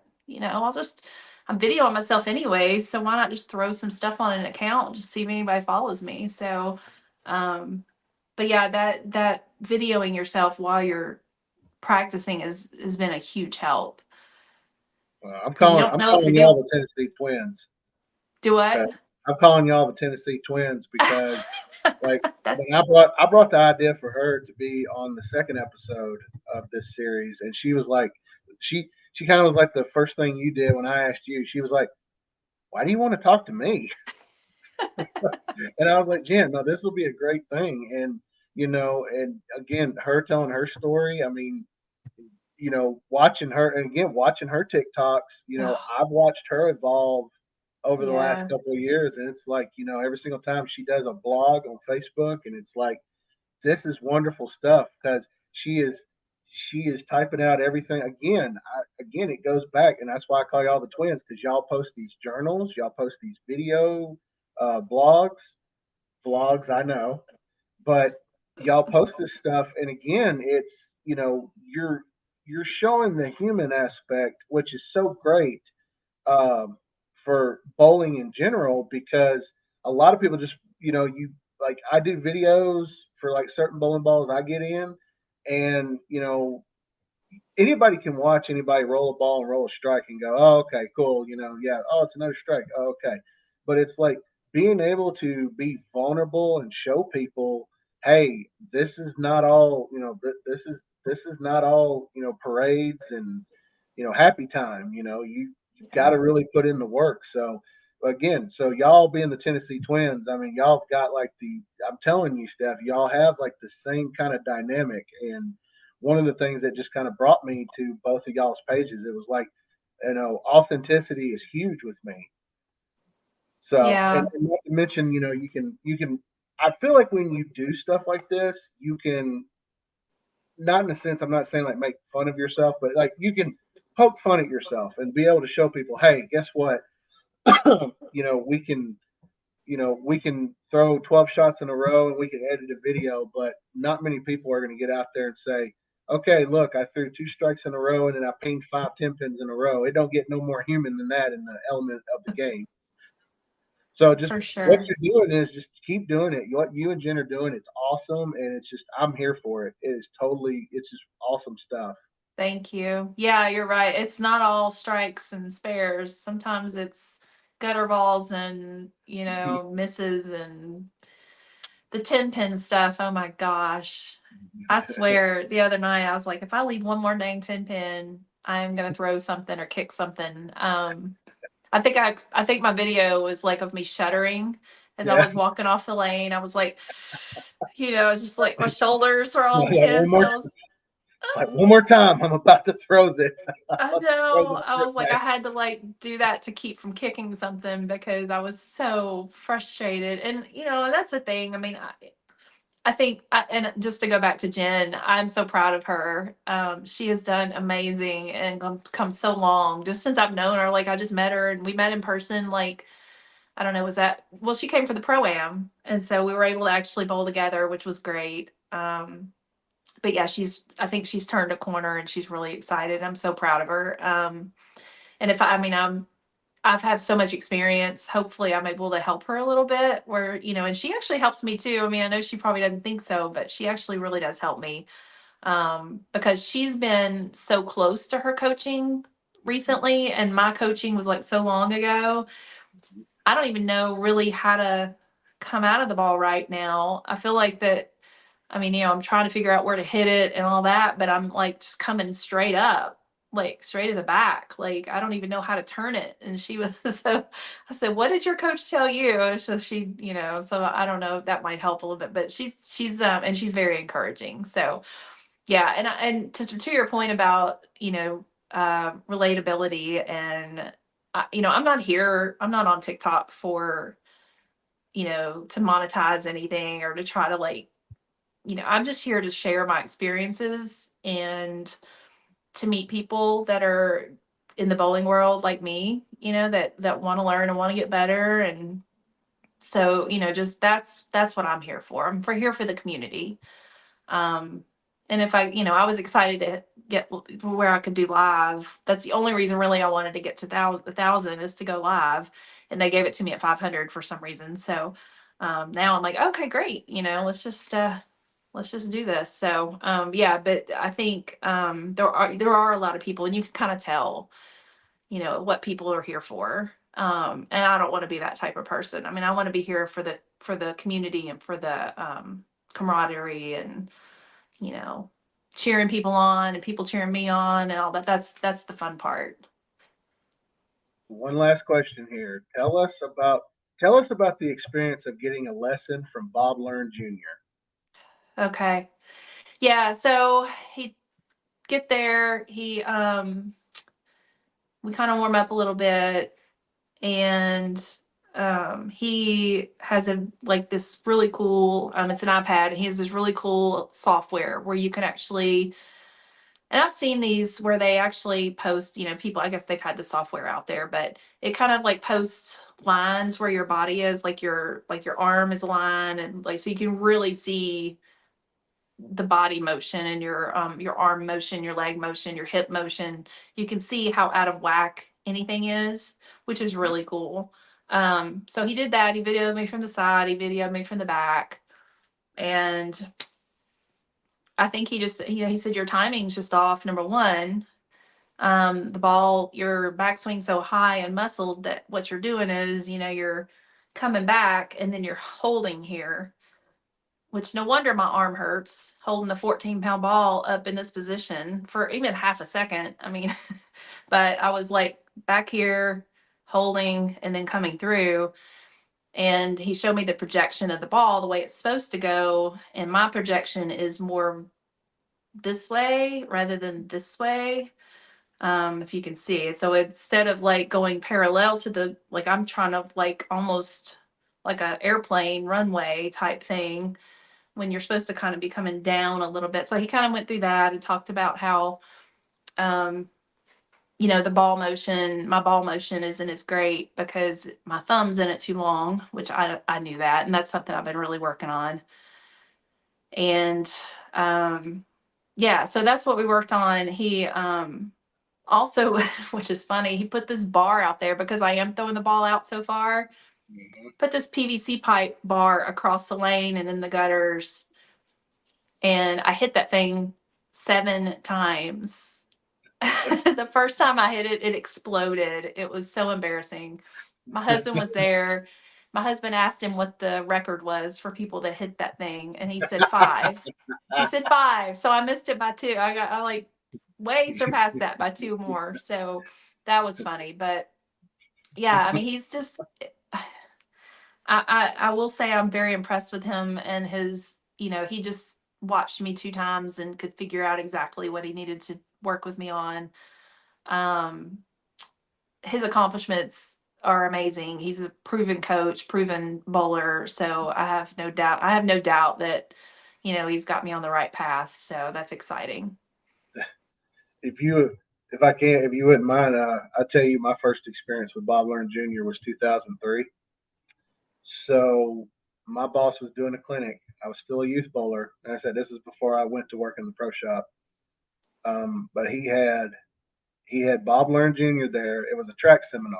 I'm videoing myself anyway. So why not just throw some stuff on an account and just see if anybody follows me? So, but yeah, that videoing yourself while you're practicing has been a huge help, I'm because you calling. don't I'm know if you're calling doing. y'all the Tennessee Twins. Do Okay, what? I'm calling y'all the Tennessee Twins because like That. when I brought the idea for her to be on the second episode of this series, and she was like, she kind of was like the first thing you did when I asked you. She was like, "Why do you want to talk to me?" And I was like, "Jen, no, this will be a great thing." And and again, her telling her story. I mean, watching her and again watching her TikToks. Oh, I've watched her evolve over the last yeah. couple of years, and it's like every single time she does a blog on Facebook, and it's like this is wonderful stuff because she is she is typing out everything again it goes back, and that's why I call y'all the twins, because y'all post these journals, y'all post these video blogs, vlogs, I know, but y'all post this stuff, and again it's you're showing the human aspect, which is so great, um, for bowling in general, because a lot of people just you like I do videos for like certain bowling balls I get in, and anybody can watch anybody roll a ball and roll a strike and go, oh, okay, cool, yeah, oh, it's another strike, oh, okay, but it's like being able to be vulnerable and show people, hey, this is not all, this is not all parades and happy time. You've got Yeah. to really put in the work. So again, so y'all being the Tennessee Twins, I mean, y'all have got like I'm telling you, Steph, y'all have like the same kind of dynamic. And one of the things that just kind of brought me to both of y'all's pages, it was like, authenticity is huge with me. So, Yeah. and not to mention, you can. I feel like when you do stuff like this, you can, not in a sense, I'm not saying like make fun of yourself, but like you can poke fun at yourself and be able to show people, hey, guess what? We can, we can throw 12 shots in a row and we can edit a video, but not many people are going to get out there and say, okay, look, I threw two strikes in a row and then I pinged 5 10 pins in a row. It don't get no more human than that in the element of the game. So just For what sure. you're doing is just keep doing it. What you and Jen are doing, it's awesome, and it's just I'm here for it. It's just awesome stuff. Thank you. Yeah, you're right. It's not all strikes and spares. Sometimes it's gutter balls and, misses and the 10 pin stuff. Oh my gosh. I swear the other night I was like, if I leave one more dang 10 pin, I'm gonna throw something or kick something. I think my video was like of me shuddering as I Yeah, was walking off the lane. I was like, it's just like my shoulders were all like tense and one more time, I'm about to throw this. I About to throw know. this I strip was like, I back. had to like do that to keep from kicking something because I was so frustrated. And that's the thing. I mean, I think, and just to go back to Jen, I'm so proud of her. She has done amazing and come so long just since I've known her. Like I just met her and we met in person. Like I don't know, was that, well, she came for the pro am, and so we were able to actually bowl together, which was great. But yeah, I think she's turned a corner and she's really excited. I'm so proud of her. And if I mean, I've had so much experience. Hopefully, I'm able to help her a little bit. Where and she actually helps me too. I mean, I know she probably doesn't think so, but she actually really does help me, because she's been so close to her coaching recently, and my coaching was like so long ago. I don't even know really how to come out of the ball right now. I feel like that. I mean, I'm trying to figure out where to hit it and all that, but I'm like just coming straight up, like straight to the back. Like I don't even know how to turn it. And she was so. I said, "What did your coach tell you?" So she, so I don't know if that might help a little bit, but and she's very encouraging. So yeah, and to your point about relatability, and I'm not on TikTok for to monetize anything or to try to like I'm just here to share my experiences and to meet people that are in the bowling world like me, that want to learn and want to get better. And so, just that's what I'm here for. I'm here for the community. Um, and if I was excited to get where I could do live. That's the only reason really I wanted to get to 1,000 is to go live. And they gave it to me at 500 for some reason. So now I'm like, okay, great. Let's just do this. So yeah, but I think there are a lot of people, and you can kind of tell, what people are here for. And I don't want to be that type of person. I mean, I want to be here for the community and for the camaraderie and, you know, cheering people on and people cheering me on and all that. That's the fun part. One last question here. Tell us about the experience of getting a lesson from Bob Learn Jr. Okay. Yeah, so he get there, we kind of warm up a little bit, and he has this really cool, it's an iPad. He has this really cool software where you can actually, and I've seen these where they actually post, people, I guess they've had the software out there, but it kind of like posts lines where your body is, like your arm is a line, and like so you can really see the body motion and your arm motion, your leg motion, your hip motion. You can see how out of whack anything is, which is really cool. So he did that. He videoed me from the side, he videoed me from the back. And I think he just, he said your timing's just off, number one. The ball, your backswing so high and muscled that what you're doing is, you're coming back and then you're holding here, which no wonder my arm hurts holding the 14-pound ball up in this position for even half a second. I mean, but I was like back here holding and then coming through. And he showed me the projection of the ball, the way it's supposed to go. And my projection is more this way rather than this way. If you can see. So instead of like going parallel to like I'm trying to like almost like an airplane runway type thing when you're supposed to kind of be coming down a little bit. So he kind of went through that and talked about how, um, my ball motion isn't as great because my thumb's in it too long, which I knew that. And that's something I've been really working on. And yeah, so that's what we worked on. He also, which is funny, he put this bar out there because I am throwing the ball out so far. Mm-hmm. Put this PVC pipe bar across the lane and in the gutters, and I hit that thing 7 times. The first time I hit it, it exploded. It was so embarrassing. My husband was there. My husband asked him what the record was for people that hit that thing, and he said 5. He said 5. So I missed it by 2. I like way surpassed that by 2 more. So that was funny. But yeah, I mean, he's just I will say I'm very impressed with him and his, he just watched me 2 times and could figure out exactly what he needed to work with me on. Um, his accomplishments are amazing. He's a proven coach, proven bowler. So I have no doubt that, he's got me on the right path. So that's exciting. if you if you wouldn't mind, I'll tell you my first experience with Bob Learn Jr. was 2003. So my boss was doing a clinic. I was still a youth bowler, and I said this is before I went to work in the pro shop. But he had Bob Learn Jr. there. It was a track seminar.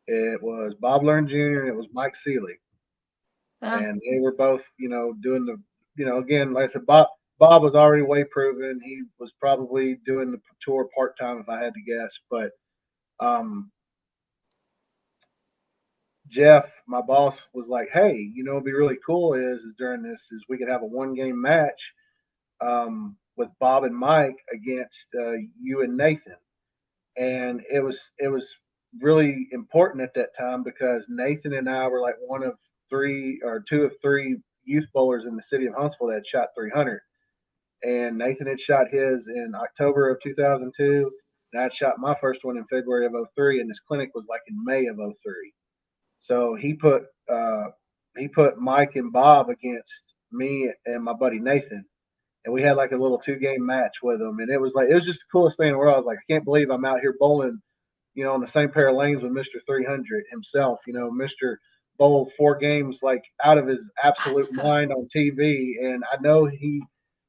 It was Bob Learn Jr. and it was Mike Seeley, Uh, and they were both, doing the, again, like I said, Bob was already way proven. He was probably doing the tour part time if I had to guess, but um, Jeff, my boss, was like, "Hey, it'd be really cool is during this is we could have a 1 game match with Bob and Mike against you and Nathan." And it was really important at that time because Nathan and I were like one of 2 of 3 youth bowlers in the city of Huntsville that had shot 300. And Nathan had shot his in October of 2002, and I'd shot my first one in February of '03, and this clinic was like in May of '03. So he put Mike and Bob against me and my buddy Nathan, and we had like a little 2 game match with him, and it was just the coolest thing in the world. I was like, I can't believe I'm out here bowling, on the same pair of lanes with Mister 300 himself. Mister bowled 4 games like out of his absolute mind on TV, and I know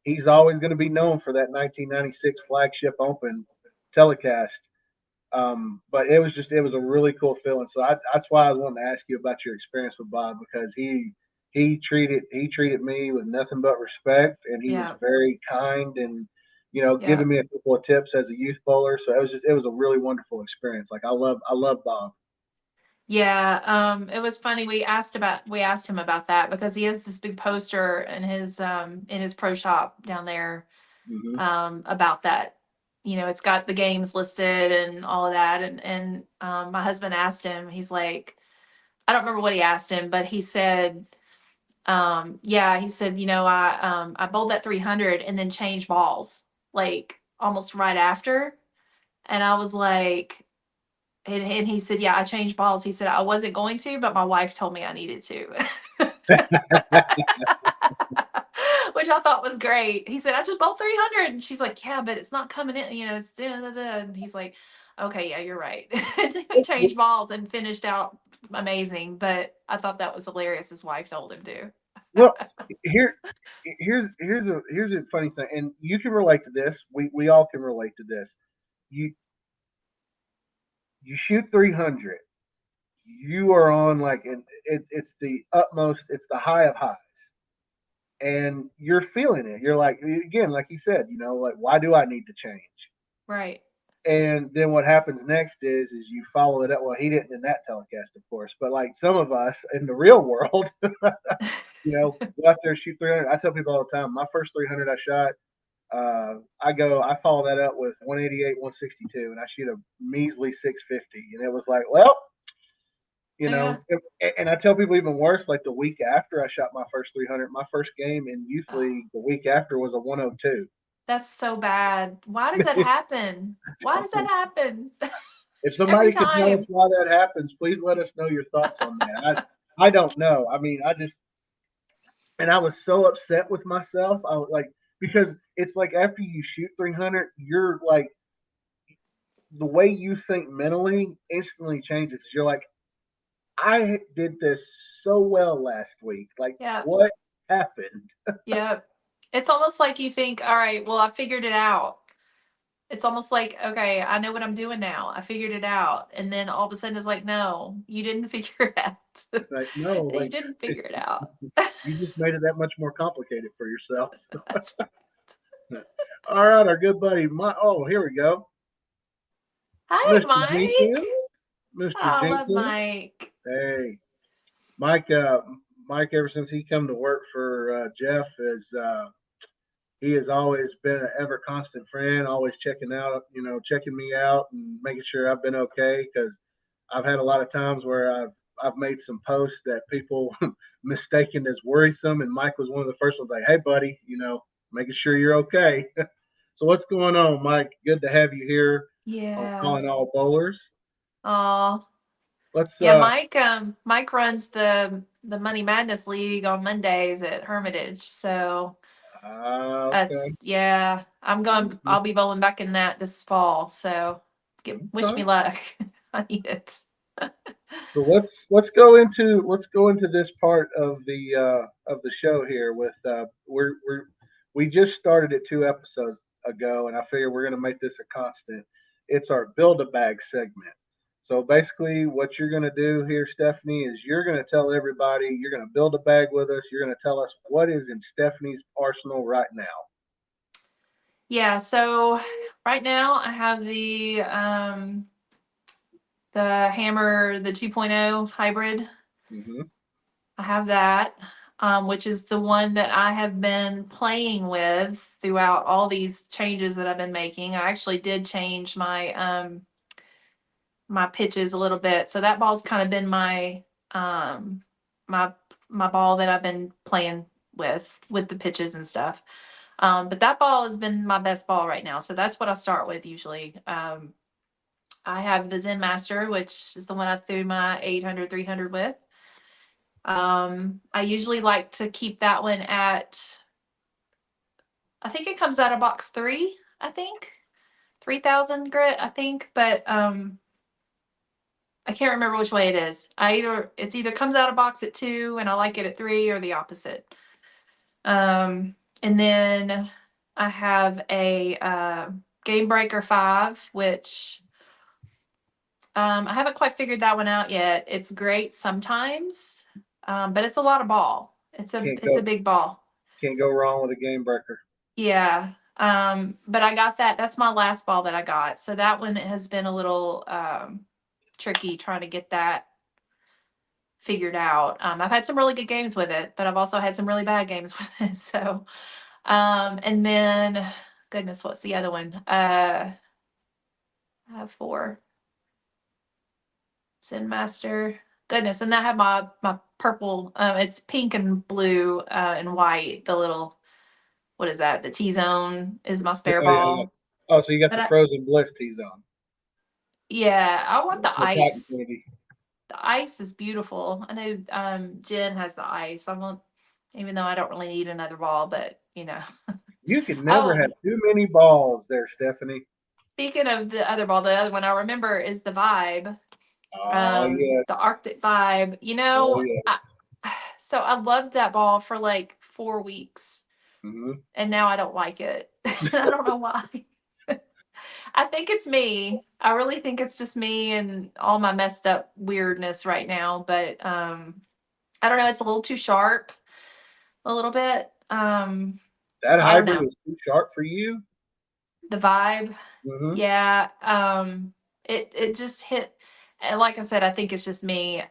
he's always going to be known for that 1996 Flagship Open telecast. But it was a really cool feeling. So that's why I was wanting to ask you about your experience with Bob, because he treated me with nothing but respect, and he was Yeah. very kind, and Yeah. giving me a couple of tips as a youth bowler. So it was a really wonderful experience. Like I love Bob. Yeah, it was funny. We asked him about that because he has this big poster in his pro shop down there Hmm. about that. It's got the games listed and all of that. And my husband asked him, he's like, I don't remember what he asked him, but he said, yeah, he said, I bowled that 300 and then changed balls like almost right after. And I was like, and he said, "Yeah, I changed balls." He said, "I wasn't going to, but my wife told me I needed to." Which I thought was great. He said, "I just bought 300." And she's like, "Yeah, but it's not coming in, it's da, da, da." And he's like, "Okay, yeah, you're right." And so he changed balls and finished out amazing, but I thought that was hilarious. His wife told him to. Well, here here's a funny thing, and you can relate to this. We all can relate to this. You you shoot 300. You are on like it's the utmost. It's the high of highs, and you're feeling it. You're like, again, like you said, like, why do I need to change? Right. And then what happens next is you follow it up. Well, he didn't in that telecast, of course, but like some of us in the real world, go out there and shoot 300. I tell people all the time, my first 300 I shot, I follow that up with 188, 162, and I shoot a measly 650. And it was like, well, Yeah. and I tell people even worse, like the week after I shot my first 300, my first game in youth Oh, league the week after was a 102. that's so bad. Why does that happen? Why does that happen? If Every somebody could tell us time? why that happens, please let us know your thoughts on that. I don't know. I mean, and I was so upset with myself. I was like, because it's like after you shoot 300, you're like, the way you think mentally instantly changes. You're like, I did this so well last week. Like, Yeah. what happened? Yeah. It's almost like you think, all right, well, I figured it out. It's almost like, okay, I know what I'm doing now. I figured it out. And then all of a sudden it's like, no, you didn't figure it out. Like, no, You like didn't figure it out. you just made it that much more complicated for yourself. That's right. All right, our good buddy, here we go, Hi, Mr. Mike. Jenkins. Mr. I love Jenkins. Mike. Hey, Mike. Mike, ever since he come to work for Jeff, is he has always been an ever constant friend, always checking me out and making sure I've been okay. Because I've had a lot of times where I've made some posts that people mistaken as worrisome, and Mike was one of the first ones like, "Hey, buddy, making sure you're okay." So what's going on, Mike? Good to have you here on Yeah. Calling All Bowlers. Oh, Let's yeah, Mike runs the Money Madness League on Mondays at Hermitage. So okay. yeah, I'll be bowling back in that this fall. So wish Okay. me luck. I need it. So let's go into this part of the show here. With we just started it 2 episodes ago, and I figure we're going to make this a constant. It's our build a bag segment. So basically, what you're going to do here, Stephanie, is you're going to tell everybody, you're going to build a bag with us. You're going to tell us what is in Stephanie's arsenal right now. Yeah, so right now I have the Hammer, the 2.0 hybrid. Mm-hmm. I have that, which is the one that I have been playing with throughout all these changes that I've been making. I actually did change my pitches a little bit, so that ball's kind of been um, my my ball that I've been playing with the pitches and stuff. But that ball has been my best ball right now, so that's what I start with usually. I have the Zen Master, which is the one I threw my 800 300 with. I usually like to keep that one at I think it comes out of box 3, I think. 3,000 grit, I think, but I can't remember which way it is. It's either comes out of box at 2 and I like it at 3, or the opposite. And then I have a Game Breaker 5, which I haven't quite figured that one out yet. It's great sometimes, but it's a lot of ball. Can't It's a go big ball. can't go wrong with a game breaker. Yeah. But I got that. That's my last ball that I got. So that one has been a little tricky trying to get that figured out. I've had some really good games with it, but I've also had some really bad games with it. So, and then, goodness, what's the other one? I have 4. Sin Master. Goodness, and I have my purple. It's pink and blue and white. The little, what is that? The T Zone is my spare Oh yeah. ball. Oh, so you got But the Frozen Bliss tees on. yeah, I want the The cotton ice. candy. The ice is beautiful. I know Jen has the ice. I want, even though I don't really need another ball, but you know. You can never have Oh, too many balls there, Stephanie. speaking of the other ball, the other one I remember is the Vibe, Oh yes. the Arctic Vibe. Oh yeah. So I loved that ball for like 4 weeks, Mm-hmm. and now I don't like it. I don't know why. I think it's me. I really think it's just me and all my messed up weirdness right now. But I don't know. It's a little too sharp, a little bit. That So I don't hybrid know. is too sharp for you. The Vibe, Mm-hmm. yeah. It just hit. And like I said, I think it's just me.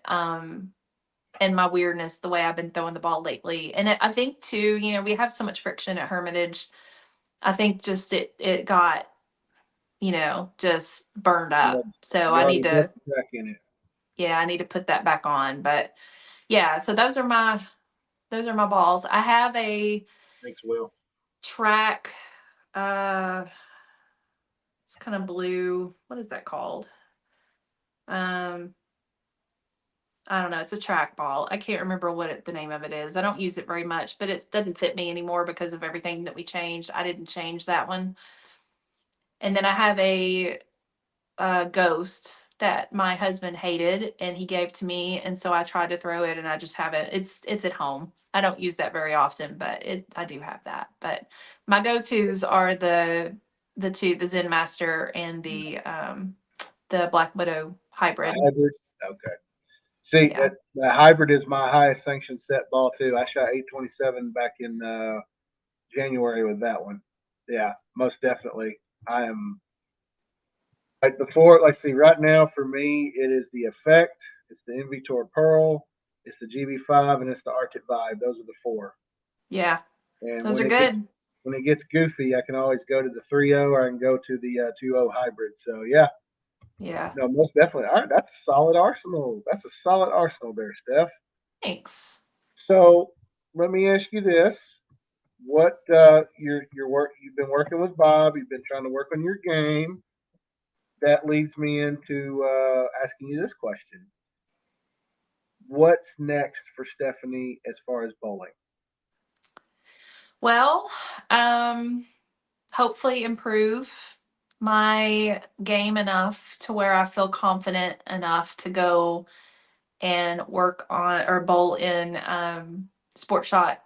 And my weirdness, the way I've been throwing the ball lately. And I think too, we have so much friction at Hermitage. I think just it got, just burned Yeah. up. So You I already need got to, the track in it. yeah, I need to put that back on. But yeah, so those are my balls. I have a Thanks, Will. track, uh it's kind of blue. What is that called? Um I don't know. It's a track ball. I can't remember what the name of it is. I don't use it very much, but it doesn't fit me anymore because of everything that we changed. I didn't change that one. And then I have a Ghost that my husband hated and he gave to me, and so I tried to throw it and I just have it. It's at home. I don't use that very often, but I do have that. But my go-tos are the two, the Zen Master and the Black Widow The hybrid. hybrid. Okay. See, Yeah. the hybrid is my highest sanctioned set ball too. I shot 827 back in January with that one. Yeah, most definitely. I am like before. Let's see. Right now, for me, it is the Effect. It's the Invitor Pearl. It's the GB5, and it's the Arctic Vibe. Those are the 4. Yeah. And Those are good. when it gets goofy, I can always go to the 3.0 or I can go to the 2.0 hybrid. So yeah, Yeah. no, most definitely. All right, that's a solid arsenal. That's a solid arsenal there, Steph. Thanks. So let me ask you this: what your work? You've been working with Bob. You've been trying to work on your game. That leads me into asking you this question: what's next for Stephanie as far as bowling? Well, hopefully improve my game enough to where I feel confident enough to go and work on or bowl in sport shot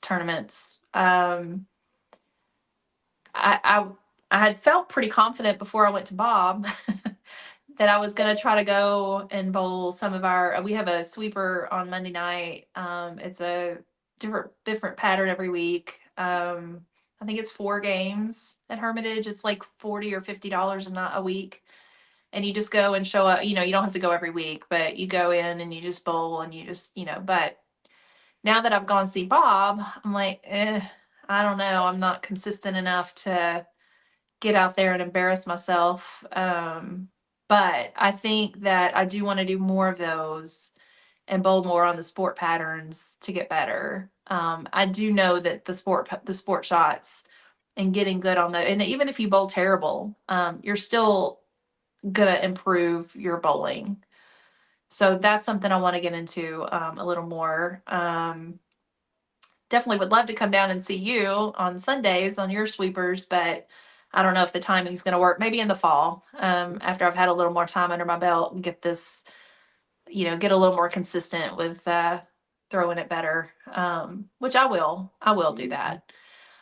tournaments. I I had felt pretty confident before I went to Bob that I was going to try to go and bowl some of our. We have a sweeper on Monday night. It's a different pattern every week. I think it's 4 games at Hermitage. It's like $40 or $50 a week, and you just go and show up. You don't have to go every week, but you go in and you just bowl and you just But now that I've gone to see Bob, I'm like, I don't know. I'm not consistent enough to get out there and embarrass myself. But I think that I do want to do more of those and bowl more on the sport patterns to get better. I do know that the sport shots and getting good on and even if you bowl terrible, you're still gonna improve your bowling. So that's something I want to get into a little more. definitely would love to come down and see you on Sundays on your sweepers, but I don't know if the timing's going to work. Maybe in the fall, after I've had a little more time under my belt and get this, get a little more consistent with throwing it better, which I will. I will do that.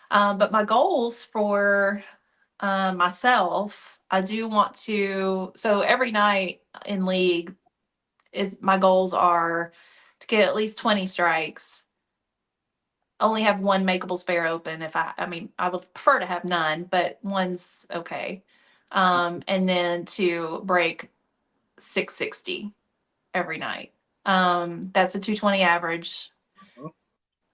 But my goals for myself, I do want to. So every night in league is my goals are to get at least 20 strikes, only have one makeable spare open. I mean, I would prefer to have none, but one's okay. And then to break 660 every night. That's a 220 average.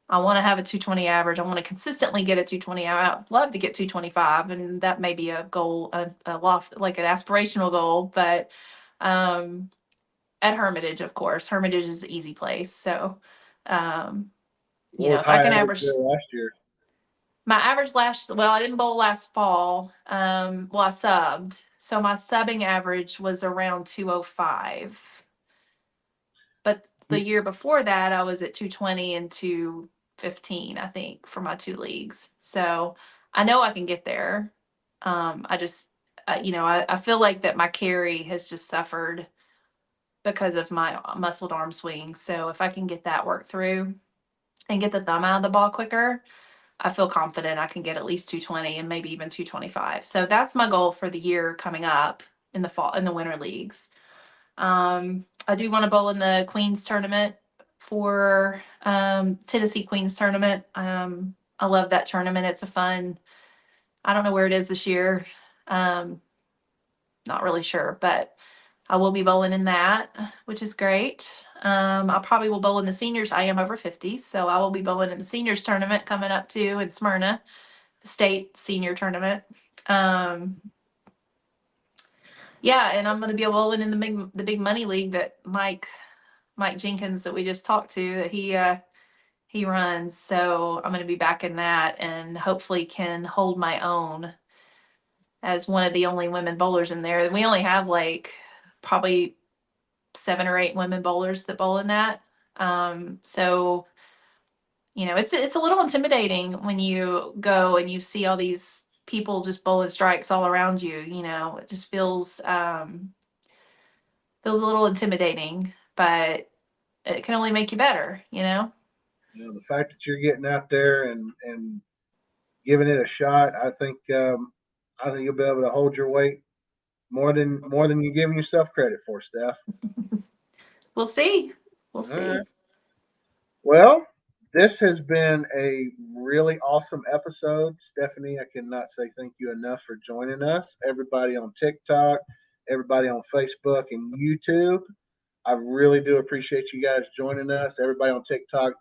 I want to have a 220 average. I want to consistently get a 220. I'd love to get 225, and that may be a goal, a loft, like an aspirational goal. But at Hermitage, of course, Hermitage is an easy place. So, What was if I high can average average there last year? my average well, I didn't bowl last fall. Well, I subbed. So my subbing average was around 205. But the year before that, I was at 220 and 215, I think, for my two leagues. So I know I can get there. I just, I feel like that my carry has just suffered because of my muscled arm swing. So if I can get that worked through and get the thumb out of the ball quicker, I feel confident I can get at least 220 and maybe even 225. So that's my goal for the year coming up in the fall, in the winter leagues. I do want to bowl in the Queens tournament for Tennessee Queens tournament. I love that tournament. It's a fun. I don't know where it is this year. Not really sure, but I will be bowling in that, which is great. I probably will bowl in the seniors. I am over 50, so I will be bowling in the seniors tournament coming up too in Smyrna, the state senior tournament. Yeah, and I'm going to be bowling in the big money league that Mike Jenkins that we just talked to, that he runs. So I'm going to be back in that and hopefully can hold my own as one of the only women bowlers in there. We only have like probably 7 or 8 women bowlers that bowl in that. So it's a little intimidating when you go and you see all these people just bowling strikes all around you. It just feels a little intimidating, but it can only make you better. The fact that you're getting out there and giving it a shot, I think you'll be able to hold your weight more than you're giving yourself credit for, Steph. We'll see. We'll All right. see. Well, this has been a really awesome episode. Stephanie, I cannot say thank you enough for joining us. Everybody on TikTok, everybody on Facebook and YouTube. I really do appreciate you guys joining us. Everybody on TikTok,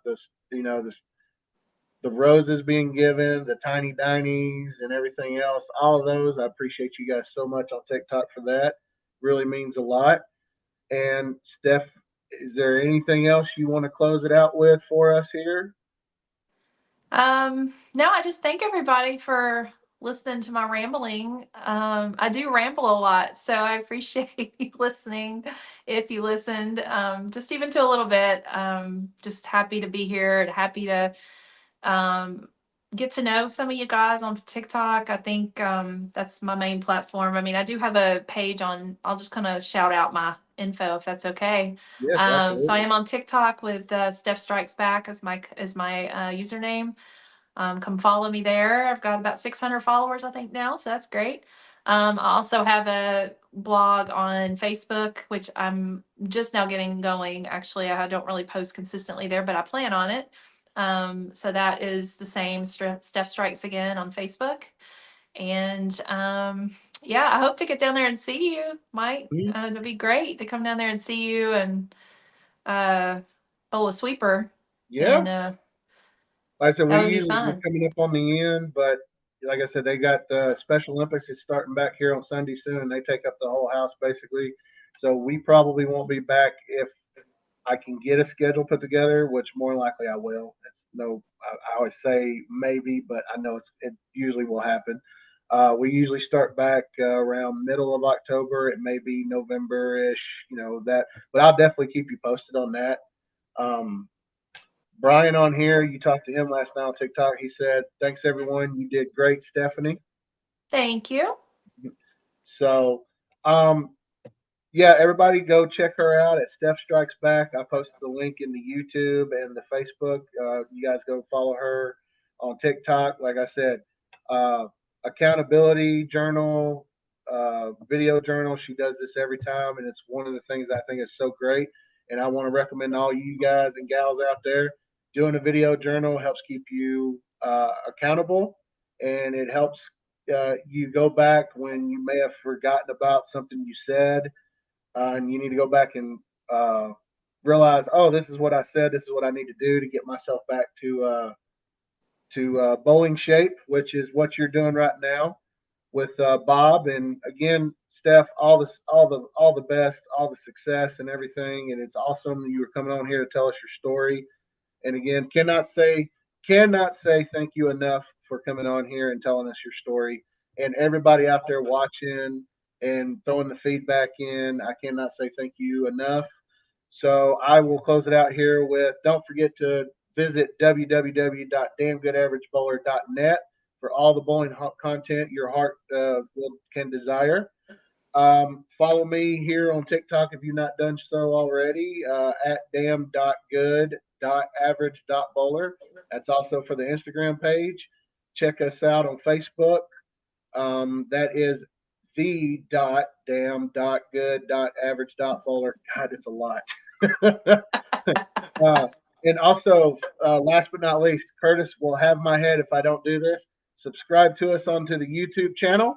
the roses being given, the tiny dinies, and everything else. All of those, I appreciate you guys so much on TikTok for that. Really means a lot. And Steph, is there anything else you want to close it out with for us here? No, I just thank everybody for listening to my rambling. I do ramble a lot, so I appreciate you listening. If you listened, just even to a little bit, just happy to be here and happy to get to know some of you guys on TikTok. I think that's my main platform. I mean, I do have a page on. I'll just kind of shout out my info if that's okay. Yes, So I absolutely. am on TikTok with Steph Strikes Back as my username. Come follow me there. I've got about 600 followers, I think now, so that's great. I also have a blog on Facebook, which I'm just now getting going. Actually, I don't really post consistently there, but I plan on it. So that is the same, Steph Strikes Again on Facebook. And yeah, I hope to get down there and see you, Mike. Mhm. It'd be great to come down there and see you and bowl a sweeper. Yeah. And Like I said, that would be we're fun. coming up on the end, but like I said, they got Special Olympics is starting back here on Sunday soon, and they take up the whole house basically. So we probably won't be back if I can get a schedule put together, which more likely I will. It's no, I always say maybe, but I know it usually will happen. We usually start back around middle of October. It may be November ish, that. But I'll definitely keep you posted on that. Um, Brian on here, you talked to him last night on TikTok. He said, "Thanks everyone, you did great, Stephanie." Thank you. So, um, yeah, everybody go check her out at Steph Strikes Back. I posted the link in the YouTube and the Facebook. You guys go follow her on TikTok. Like I said, uh, accountability journal, video journal. She does this every time, and it's one of the things I think is so great. And I want to recommend all you guys and gals out there doing a video journal helps keep you accountable, and it helps you go back when you may have forgotten about something you said, and you need to go back and realize, oh, this is what I said. This is what I need to do to get myself back to bowling shape, which is what you're doing right now with Bob. And again, Steph, all the best, all the success and everything. And it's awesome you were coming on here to tell us your story. And again, cannot say thank you enough for coming on here and telling us your story. And everybody out there watching and throwing the feedback in, I cannot say thank you enough. So I will close it out here with, don't forget to visit www.damngoodaverage.bowler.net for all the bowling content your heart can desire. Follow me here on TikTok if you've not done so already, at damn.good.average.bowler. That's also for the Instagram page. Check us out on Facebook. That is the damn.good.average.bowler. God, it's a lot. uh, and also, last but not least, Curtis will have my head if I don't do this. Subscribe to us onto the YouTube channel.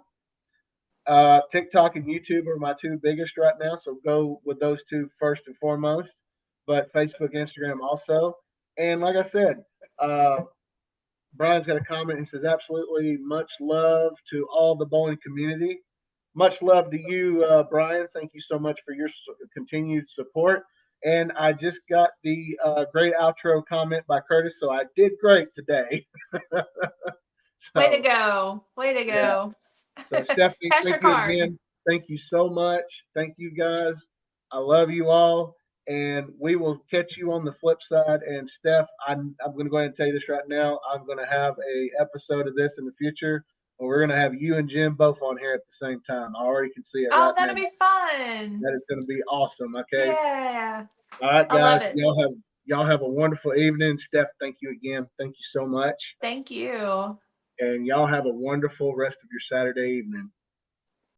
TikTok and YouTube are my two biggest right now, so go with those two first and foremost. But Facebook, Instagram also. And like I said, Brian's got a comment. He says, "Absolutely, much love to all the bowling community. Much love to you, Brian. Thank you so much for your continued support." And I just got the great outro comment by Curtis, so I did great today. Way to go. Way to Yeah. go. So, Stephanie, Cash your thank you card. again. Thank you so much. Thank you, guys. I love you all. And we will catch you on the flip side. And, Steph, I'm going to go ahead and tell you this right now. I'm going to have a episode of this in the future. And we're going to have you and Jim both on here at the same time. I already can see it Oh, right now. that'll be fun. That is going to be awesome. Okay. Yeah. All right, I love guys. it. Y'all have a wonderful evening. Steph, thank you again. Thank you so much. Thank you. And y'all have a wonderful rest of your Saturday evening.